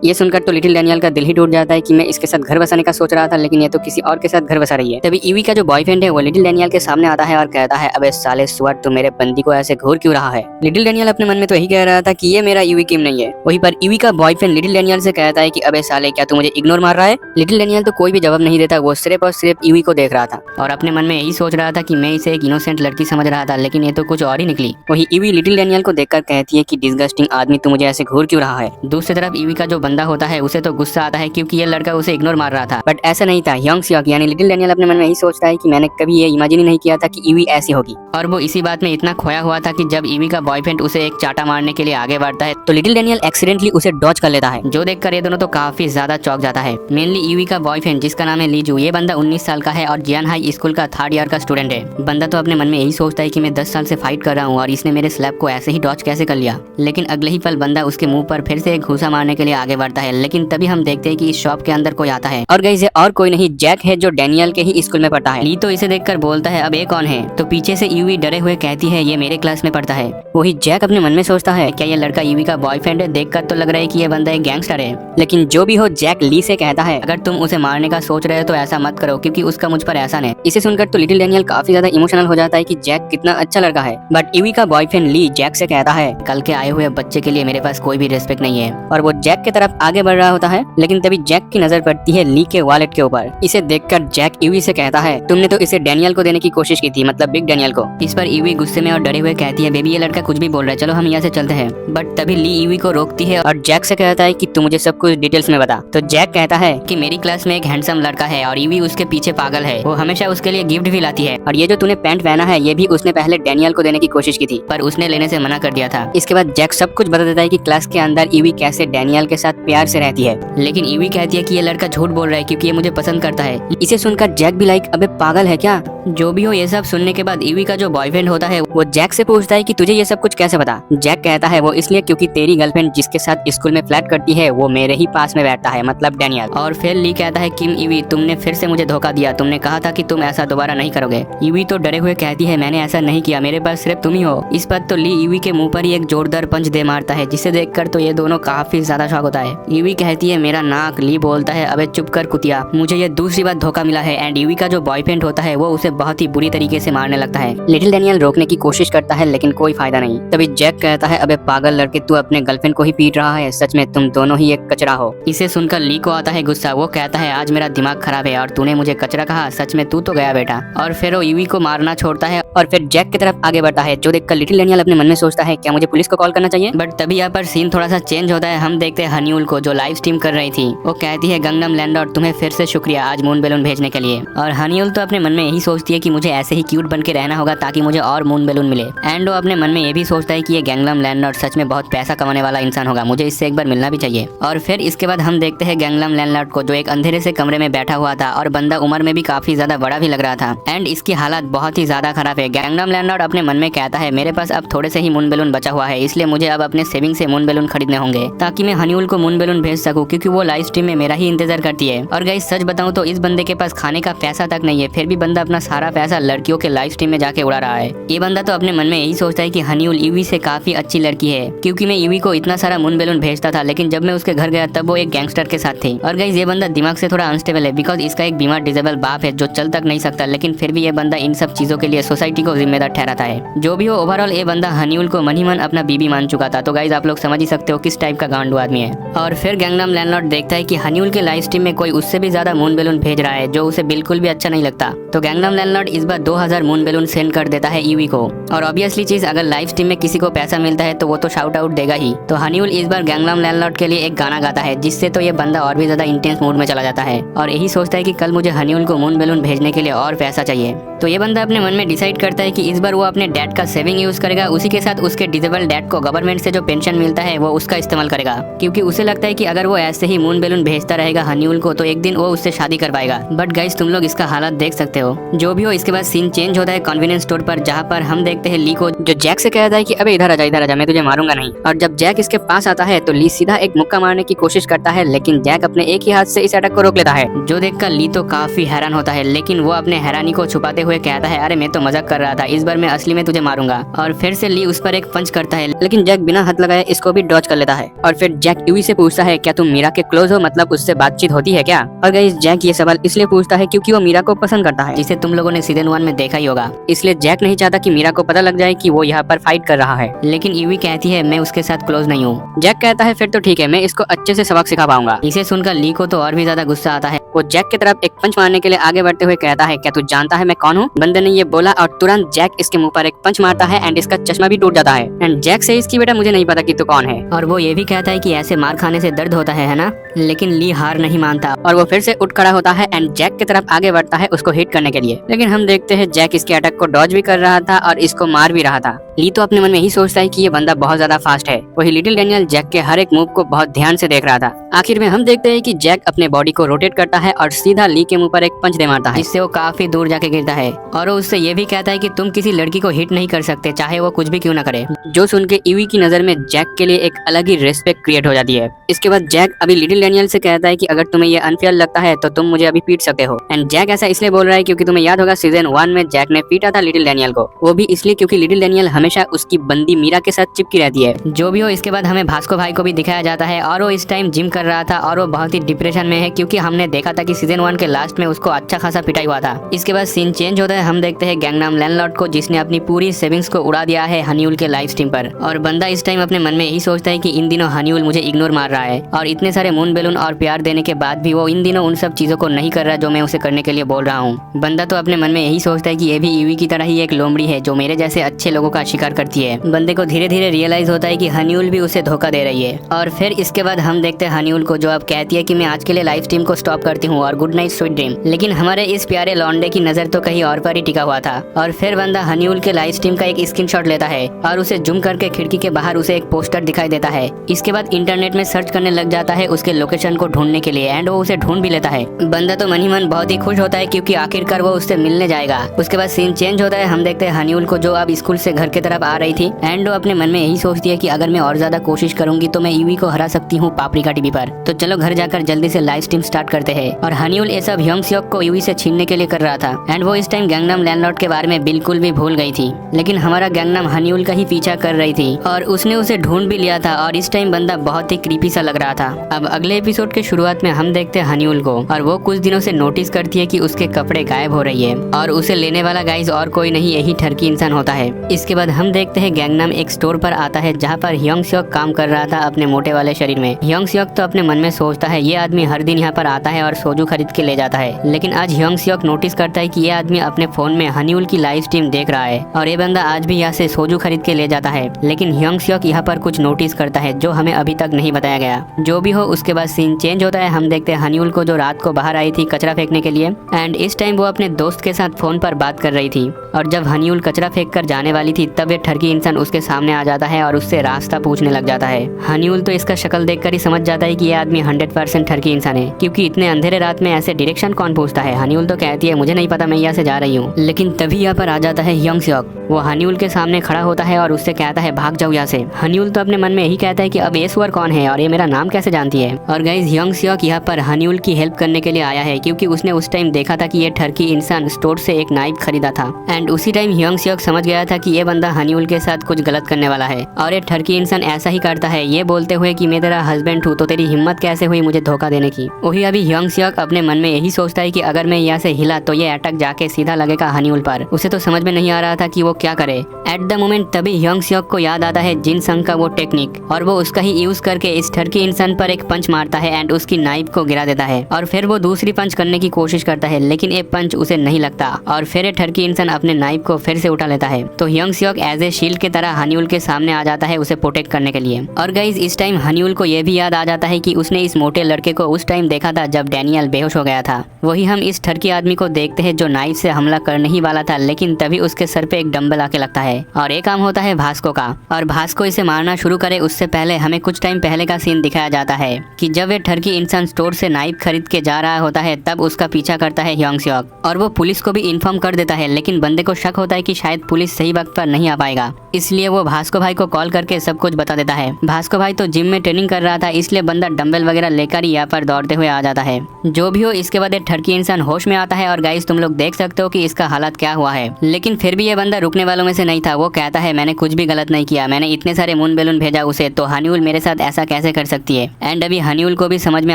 ये सुनकर तो लिटिल डैनियल का दिल ही टूट जाता है कि मैं इसके साथ घर बसाने का सोच रहा था, लेकिन ये तो किसी और के साथ घर बसा रही है। तभी ईवी का जो बॉयफ्रेंड है वो लिटिल डैनियल के सामने आता है और कहता है, अबे साले सुअर, तू मेरे बंदी को ऐसे घूर क्यों रहा है? लिटिल डैनियल अपने मन में तो यही कह रहा था कि ये मेरा ईवी किम नहीं है। वहीं पर ईवी का बॉयफ्रेंड लिटिल डैनियल से कहता है कि अबे साले, क्या तू मुझे इग्नोर मार रहा है? लिटिल डैनियल तो कोई भी जवाब नहीं देता, वो सिर्फ और सिर्फ ईवी को देख रहा था और अपने मन में यही सोच रहा था कि मैं इसे एक इनोसेंट लड़की समझ रहा था, लेकिन ये तो कुछ और ही निकली। वही ईवी लिटिल डैनियल को देखकर कहती है कि डिस्गस्टिंग आदमी, तू मुझे ऐसे घूर क्यों रहा है? दूसरी तरफ ईवी का जो बंदा होता है उसे गुस्सा आता है क्योंकि ये लड़का उसे इग्नोर मार रहा था। बट ऐसा नहीं था। ह्योंग सियोक यानी लिटिल डैनियल अपने मन में यही सोचता है कि मैंने कभी ये इमेजिन ही नहीं किया था कि ईवी ऐसी होगी, और वो इसी बात में इतना खोया हुआ था कि जब ईवी का बॉयफ्रेंड उसे एक चाटा मारने के लिए आगे बढ़ता है तो लिटिल डैनियल एक्सीडेंटली उसे डॉज कर लेता है, जो देखकर ये दोनों तो काफी ज्यादा चौंक जाता है। मेनली ईवी का बॉयफ्रेंड जिसका नाम है लीजू, ये बंदा 19 साल का है और जियान हाई स्कूल का 3rd ईयर का स्टूडेंट है। बंदा तो अपने मन में यही सोचता है कि मैं 10 साल से फाइट कर रहा हूँ और इसने मेरे स्लैब को ऐसे ही डॉज कैसे कर लिया। लेकिन अगले ही पल बंदा उसके मुंह पर फिर से एक घूसा मारने के लिए आगे बढ़ता है। लेकिन तभी हम देखते हैं कि इस शॉप के अंदर कोई आता है और गाइस ये और कोई नहीं, जैक है, जो डैनियल के ही स्कूल में पढ़ता है। ली तो इसे देखकर बोलता है, अब ये कौन है? तो पीछे से ईवी डरे हुए कहती है, ये मेरे क्लास में पढ़ता है। वही जैक अपने मन में सोचता है, क्या ये लड़का ईवी का बॉयफ्रेंड है? देखकर तो लग रहा है कि ये बंदा एक गैंगस्टर है। लेकिन जो भी हो, जैक ली से कहता है, अगर तुम उसे मारने का सोच रहे हो तो ऐसा मत करो, क्योंकि उसका मुझ पर एहसान है। इसे सुनकर तो लिटिल डैनियल काफी ज्यादा इमोशनल हो जाता है कि जैक कितना अच्छा लड़का है। बट ईवी का बॉयफ्रेंड ली जैक से कहता है, कल के आए हुए बच्चे के लिए मेरे पास कोई भी रिस्पेक्ट नहीं है, और वो जैक की तरफ आगे बढ़ रहा होता है। लेकिन तभी जैक की नजर पड़ती है ली के वॉलेट के ऊपर। इसे देखकर जैक ईवी से कहता है, तुमने तो इसे डैनियल को देने की कोशिश की थी, मतलब बिग डैनियल को। इस पर ईवी गुस्से में और डरे हुए कहती है, बेबी ये लड़का कुछ भी बोल रहा है, चलो हम यहाँ से चलते हैं। बट तभी ली ईवी को रोकती है और जैक से कहता है कि तू मुझे सब कुछ डिटेल्स में बता। तो जैक कहता है कि मेरी क्लास में एक हैंडसम लड़का है और ईवी उसके पीछे पागल है, वो हमेशा उसके लिए गिफ्ट भी लाती है, और ये जो तूने पैंट पहना है ये भी उसने पहले डैनियल को देने की कोशिश की थी, पर उसने लेने से मना कर दिया था। इसके बाद जैक सब कुछ बता देता है कि क्लास के अंदर ईवी कैसे डैनियल के साथ प्यार से रहती है। लेकिन ईवी कहती है कि ये लड़का झूठ बोल रहा है क्योंकि ये मुझे पसंद करता है। इसे सुनकर जैक भी लाइक, अबे पागल है क्या? जो भी हो, ये सब सुनने के बाद ईवी का जो बॉयफ्रेंड होता है वो जैक से पूछता है कि तुझे ये सब कुछ कैसे पता? जैक कहता है, वो इसलिए क्योंकि तेरी गर्लफ्रेंड जिसके साथ स्कूल में फ्लर्ट करती है वो मेरे ही पास में बैठता है, मतलब डैनियल। और फिर ली कहता है, किम ईवी, तुमने फिर से मुझे धोखा दिया, तुमने कहा था कि तुम ऐसा दोबारा नहीं करोगे। ईवी तो डरे हुए कहती है, मैंने ऐसा नहीं किया, मेरे पास सिर्फ तुम ही हो। इस पर तो ली ईवी के मुंह पर ही एक जोरदार पंच दे मारता है, जिसे देखकर तो ये दोनों काफी ज्यादा शॉक होता है। ईवी कहती है, मेरा नाक। ली बोलता है, अबे चुप कर कुतिया, मुझे ये दूसरी बार धोखा मिला है। एंड ईवी का जो बॉयफ्रेंड होता है वो उसे बहुत ही बुरी तरीके से मारने लगता है। लिटिल डैनियल रोकने की कोशिश करता है लेकिन कोई फायदा नहीं। तभी जैक कहता है, अबे पागल लड़के, तू अपने गर्लफ्रेंड को ही पीट रहा है, सच में तुम दोनों ही एक कचरा हो। इसे सुनकर ली को आता है गुस्सा। वो कहता है, आज मेरा दिमाग खराब है और तूने मुझे कचरा कहा, सच में तू तो गया बेटा। और फिर वो ईवी को मारना छोड़ता है और फिर जैक की तरफ आगे बढ़ता है, जो देखकर लिटिल डैनियल अपने मन में सोचता है, क्या मुझे पुलिस को कॉल करना चाहिए? बट तभी यहाँ पर सीन थोड़ा सा चेंज होता है। हम देखते हैं हनीउल को, जो लाइव स्ट्रीम कर रही थी। वो कहती है, गंगनम लैंडलॉर्ड, तुम्हें फिर से शुक्रिया आज मून बैलून भेजने के लिए। और हनीउल तो अपने मन में यही सोचती है कि मुझे ऐसे ही क्यूट बन के रहना होगा ताकि मुझे और मून बैलून मिले। एंड वो अपने मन में ये भी सोचता है कि ये गैंगनम लैंडलॉर्ड सच में बहुत पैसा कमाने वाला इंसान होगा, मुझे इससे एक बार मिलना भी चाहिए। और फिर इसके बाद हम देखते हैं गैंगनम लैंडलॉर्ड को, जो एक अंधेरे से कमरे में बैठा हुआ था और बंदा उम्र में भी काफी ज्यादा बड़ा भी लग रहा था। एंड इसकी हालत बहुत ही ज्यादा खराब है। गैंगनम लैंडलॉर्ड अपने मन में कहता है, मेरे पास अब थोड़े से ही मून बैलून बचा हुआ है, इसलिए मुझे अब अपने सेविंग से मून बैलून खरीदने होंगे ताकि मैं हनीउल को मून बैलून भेज सकूं, क्योंकि वो लाइव स्ट्रीम में मेरा ही इंतजार करती है। और गाइस सच बताऊं तो इस बंदे के पास खाने का पैसा तक नहीं है, फिर भी बंदा अपना सारा पैसा लड़कियों के लाइव स्ट्रीम में जाके उड़ा रहा है। ये बंदा तो अपने मन में यही सोचता है कि हनीउल ईवी से काफी अच्छी लड़की है, क्योंकि मैं ईवी को इतना सारा मून बैलून भेजता था, लेकिन जब मैं उसके घर गया तब वो एक गैंगस्टर के साथ थी। और गाइस ये बंदा दिमाग से थोड़ा अनस्टेबल है, बिकॉज इसका एक बीमार डिजेबल बाप है जो चल तक नहीं सकता, लेकिन फिर भी ये बंदा इन सब चीजों के लिए सोसाइटी को जिम्मेदार ठहराता है। जो भी हो, ओवरऑल ये बंदा हनीउल को मन ही मन अपना बीबी मान चुका था। तो गाइस आप लोग समझ ही सकते हो किस टाइप का गांडू आदमी है। और फिर गैंगनम लैंडलॉर्ड देखता है कि हनीउल के लाइव स्ट्रीम में कोई उससे भी ज्यादा मून बैलून भेज रहा है, जो उसे बिल्कुल भी अच्छा नहीं लगता। तो गैंगनम लैंडलॉर्ड इस बार 2000 मून बैलून सेंड कर देता है ईवी को। और ऑब्वियसली चीज, अगर लाइव स्ट्रीम में किसी को पैसा मिलता है तो वो तो शाउट आउट देगा ही। तो हनीउल इस बार गैंगनम लैंडलॉर्ड के लिए एक गाना गाता है, जिससे तो ये बंदा और भी ज्यादा इंटेंस मूड में चला जाता है और यही सोचता है कि कल मुझे हनीउल को मून बैलून भेजने के लिए और पैसा चाहिए। तो ये बंदा अपने मन में डिसाइड करता है कि इस बार वो अपने डैड का सेविंग यूज करेगा, उसी के साथ उसके डिसेबल डैड को गवर्नमेंट से जो पेंशन मिलता है वो उसका इस्तेमाल करेगा, क्योंकि उसे लगता है कि अगर वो ऐसे ही मून बैलून भेजता रहेगा हनीउल को तो एक दिन वो उससे शादी कर पाएगा। बट गाइस तुम लोग इसका हालत देख सकते हो। जो भी हो, इसके बाद सीन चेंज होता है कन्वीनियंस स्टोर पर, जहाँ पर हम देखते हैं ली को जो जैक से कहता है कि अबे इधर आजा मैं तुझे मारूंगा नहीं। और जब जैक इसके पास आता है तो ली सीधा एक मुक्का मारने की कोशिश करता है, लेकिन जैक अपने एक ही हाथ से इस अटैक को रोक लेता है। जो देखकर ली तो काफी हैरान होता है, लेकिन वो अपने हैरानी को छुपाते हुए कहता है अरे मैं तो मजाक कर रहा था, इस बार मैं असली में तुझे मारूंगा। और फिर से ली उस पर एक पंच करता है, लेकिन जैक बिना हाथ लगाए इसको भी डॉज कर लेता है। और फिर जैक यूवी से पूछता है क्या तुम मीरा के क्लोज हो, मतलब उससे बातचीत होती है क्या। और गाइस जैक ये सवाल इसलिए पूछता है क्योंकि वो मीरा को पसंद करता है, जिसे तुम लोगों ने सीजन 1 में देखा ही होगा। इसलिए जैक नहीं चाहता कि मीरा को पता लग जाए कि वो यहाँ पर फाइट कर रहा है। लेकिन यूवी कहती है मैं उसके साथ क्लोज नहीं हूँ। जैक कहता है फिर तो ठीक है, मैं इसको अच्छे से सबक सिखा पाऊंगा। इसे सुनकर ली को तो और भी ज्यादा गुस्सा आता है। वो जैक की तरफ एक पंच मारने के लिए आगे बढ़ते हुए कहता है क्या तू जानता है मैं कौन हूँ। बंदे ने ये बोला और तुरंत जैक इसके मुंह पर एक पंच मारता है एंड इसका चश्मा भी टूट जाता है। एंड जैक से इसकी बेटा मुझे नहीं पता कि तू कौन है। और वो ये भी कहता है कि ऐसे मार खाने से दर्द होता है ना। लेकिन ली हार नहीं मानता और वो फिर से उठ खड़ा होता है एंड जैक की तरफ आगे बढ़ता है उसको हिट करने के लिए। लेकिन हम देखते हैं जैक इसके अटैक को डॉज भी कर रहा था और इसको मार भी रहा था। ली तो अपने मन में ही सोचता है कि ये बंदा बहुत ज्यादा फास्ट है। वही लिटिल डैनियल जैक के हर एक मूव को बहुत ध्यान से देख रहा था। आखिर में हम देखते हैं कि जैक अपने बॉडी को रोटेट करता है और सीधा ली के मुंह पर एक पंच दे मारता है, जिससे वो काफी दूर जाके गिरता है। और वो उससे ये भी कहता है कि तुम किसी लड़की को हिट नहीं कर सकते, चाहे वो कुछ भी क्यों ना करे। जो सुन के ईवी की नजर में जैक के लिए एक अलग ही रेस्पेक्ट क्रिएट हो जाती है। इसके बाद जैक अभी लिटिल डैनियल से कहता है कि अगर तुम्हें ये अनफेयर लगता है तो तुम मुझे अभी पीट सकते हो। एंड जैक ऐसा इसलिए बोल रहा है क्योंकि तुम्हें याद होगा सीजन 1 में जैक ने पीटा था लिटिल डैनियल को, वो भी इसलिए क्योंकि लिटिल डैनियल हमेशा उसकी बंदी मीरा के साथ चिपकी रहती है। जो भी हो, इसके बाद हमें भास्को भाई को भी दिखाया जाता है और वो इस टाइम जिम कर रहा था और वो बहुत ही डिप्रेशन में है, क्योंकि हमने देखा था कि सीजन 1 के लास्ट में उसको अच्छा खासा पिटाई हुआ था। इसके बाद सीन चेंज होता है, हम देखते हैं गैंगनाम लैंडलॉर्ड को, जिसने अपनी पूरी सेविंग्स को उड़ा दिया है हनीउल के लाइव स्ट्रीम पर। और बंदा इस टाइम अपने मन में यही सोचता है कि इन दिनों हनीउल मुझे इग्नोर मार रहा है और इतने सारे मून बैलून और प्यार देने के बाद भी वो इन दिनों उन सब चीजों को नहीं कर रहा जो मैं उसे करने के लिए बोल रहा हूँ। बंदा तो अपने मन में यही सोचता है कि ये भी ईवी की तरह ही एक लोमड़ी है जो मेरे जैसे अच्छे लोगों का शिकार करती है। बंदे को धीरे धीरे रियलाइज होता है कि हनीउल भी उसे धोखा दे रही है। और फिर इसके बाद हम देखते हैं हनीउल को, जो अब कहती है कि मैं आज के लिए लाइव स्ट्रीम को स्टॉप करती हूँ और गुड नाइट स्वीट ड्रीम। लेकिन हमारे इस प्यारे लौंडे की नजर तो कहीं और पर ही टिका हुआ था। और फिर बंदा हनीउल के लाइव स्ट्रीम का एक स्क्रीनशॉट लेता है और उसे जूम करके खिड़की के बाहर उसे एक पोस्टर दिखाई देता है। इसके बाद इंटरनेट में सर्च करने लग जाता है उसके लोकेशन को ढूंढने के लिए एंड वो उसे ढूंढ भी लेता है। बंदा तो मन ही मन बहुत ही खुश होता है क्योंकि आखिरकार वो उससे मिलने जाएगा। उसके बाद सीन चेंज होता है, हम देखते हैं हनीउल को, जो अब स्कूल से घर की तरफ आ रही थी एंड वो अपने मन में यही सोचती है कि अगर मैं और ज्यादा कोशिश करूंगी तो मैं ईवी को हरा सकती हूँ पापरिका टीवी पर। तो चलो घर जाकर जल्दी से लाइव स्ट्रीम स्टार्ट करते हैं। और हनीउल ये सब ह्योंग सियोक को ईवी से छीनने के लिए कर रहा था एंड वो इस टाइम गैंगनाम लैंडलॉर्ड के बारे में बिल्कुल भी भूल गई थी। लेकिन हमारा गैंगनाम हनीउल का ही पीछा कर रही थी और उसने उसे ढूंढ भी लिया था और इस टाइम बंदा बहुत ही क्रीपी सा लग रहा था। अब अगले एपिसोड के शुरुआत में हम देखते हैं हनीउल को और वो कुछ दिनों से नोटिस करती है कि उसके कपड़े गायब हो रही है और उसे लेने वाला गाइस और कोई नहीं, यही ठरकी इंसान होता है। इसके बाद हम देखते हैं गैंगनाम एक स्टोर पर आता है जहाँ पर ह्योंग सियोक काम कर रहा था अपने मोटे वाले शरीर में। ह्योंग सियोक तो अपने मन में सोचता है ये आदमी हर दिन यहाँ पर आता है और सोजू खरीद के ले जाता है। लेकिन आज ह्योंग सियोक नोटिस करता है कि ये आदमी अपने फोन में हनीउल की लाइव स्ट्रीम देख रहा है और ये बंदा आज भी यहाँ से सोजू खरीद के ले जाता है। लेकिन ह्योंग सियोक यहाँ पर कुछ नोटिस करता है जो हमें अभी तक नहीं बताया गया। जो भी हो, उसके बाद सीन चेंज होता है, हम देखते हैं हनीउल को, जो रात को बाहर आई थी कचरा फेंकने के लिए एंड इस टाइम वो अपने दोस्त के साथ फोन पर बात कर रही थी। और जब हनीउल कचरा फेंक कर जाने वाली थी तब ये ठरकी इंसान उसके सामने आ जाता है और उससे रास्ता पूछने लग जाता है। हनीउल तो इसका शक्ल देखकर ही समझ जाता है कि ये आदमी 100% ठरकी इंसान है, क्योंकि इतने अंधेरे रात में ऐसे डायरेक्शन कौन पूछता है। हनीउल तो कहती है मुझे नहीं पता, मैं यहाँ से जा रही हूँ। लेकिन तभी यहाँ पर आ जाता है ह्योंग सियोक। वो हनीउल के सामने खड़ा होता है और उससे कहता है भाग जाओ यहाँ से। हनीउल तो अपने मन में यही कहता है कि अब ये सुअर कौन है और ये मेरा नाम कैसे जानती है। और गाइस ह्योंग सियोक यहाँ पर हनीउल की हेल्प करने के लिए आया है क्योंकि उसने उस टाइम देखा था कि ये ठरकी इंसान स्टोर से एक नाइफ खरीदा था एंड उसी टाइम ह्योंग सियोक समझ गया था कि ये बंदा हनीउल के साथ कुछ गलत करने वाला है और ये ठरकी इंसान ऐसा ही करता है, ये बोलते हुए कि मैं तेरा हस्बैंड हूँ तो तेरी हिम्मत कैसे हुई मुझे धोखा देने की। वही अभी ह्योंग सियोक अपने मन में यही सोचता है कि अगर मैं यहाँ से हिला तो ये अटक जाके सीधा लगेगा हनीउल पर। उसे तो समझ में नहीं आ रहा था कि वो क्या करे। एट द मोमेंट तभी ह्योंग सियोक को याद आता है जिन संग का वो टेक्निक और वो उसका ही यूज करके इस ठरकी इंसान पर एक पंच मारता है एंड उसकी नाइफ को गिरा देता है। और फिर वो दूसरी पंच करने की कोशिश करता है लेकिन एक पंच उसे नहीं लगता और फिर ये ठरकी इंसान अपने नाइफ को फिर से उठा लेता है। तो Hyeong Seok as a shield की तरह हनीउल के सामने आ जाता है उसे प्रोटेक्ट करने के लिए। और गाइस इस टाइम हनीउल को ये भी याद आ जाता है कि उसने इस मोटे लड़के को उस टाइम देखा था जब डैनियल बेहोश हो गया था। वही हम इस ठरकी आदमी को देखते हैं जो नाइफ से से हमला करने ही वाला था, लेकिन तभी उसके सर पे एक डंबल आके लगता है और एक काम होता है भास्को का, और भास्को इसे मारना शुरू करे उससे पहले हमें कुछ टाइम पहले का सीन दिखाया जाता है कि जब वे ठरकी इंसान स्टोर से नाइफ खरीद के जा रहा होता है तब उसका पीछा करता है ह्योंग सियोक और वो पुलिस को भी इन्फॉर्म कर देता है, लेकिन बंदे को शक होता है कि शायद पुलिस सही वक्त पर नहीं आ पाएगा, इसलिए वो भास्को भाई को कॉल करके सब कुछ बता देता है। भास्को भाई तो जिम में ट्रेनिंग कर रहा था, इसलिए बंदा डंबल वगैरह लेकर ही यहाँ पर दौड़ते हुए आ जाता है। जो भी हो, इसके बाद ठरकी इंसान होश में आता है और गाइस तुम लोग देख सकते हो कि इसका हालत क्या हुआ है, लेकिन फिर भी ये बंदा रुकने वालों में से नहीं था। वो कहता है मैंने कुछ भी गलत नहीं किया, मैंने इतने सारे मून बैलून भेजा उसे, तो हनीउल मेरे साथ ऐसा कैसे कर सकती है। एंड अभी हनीउल को भी समझ में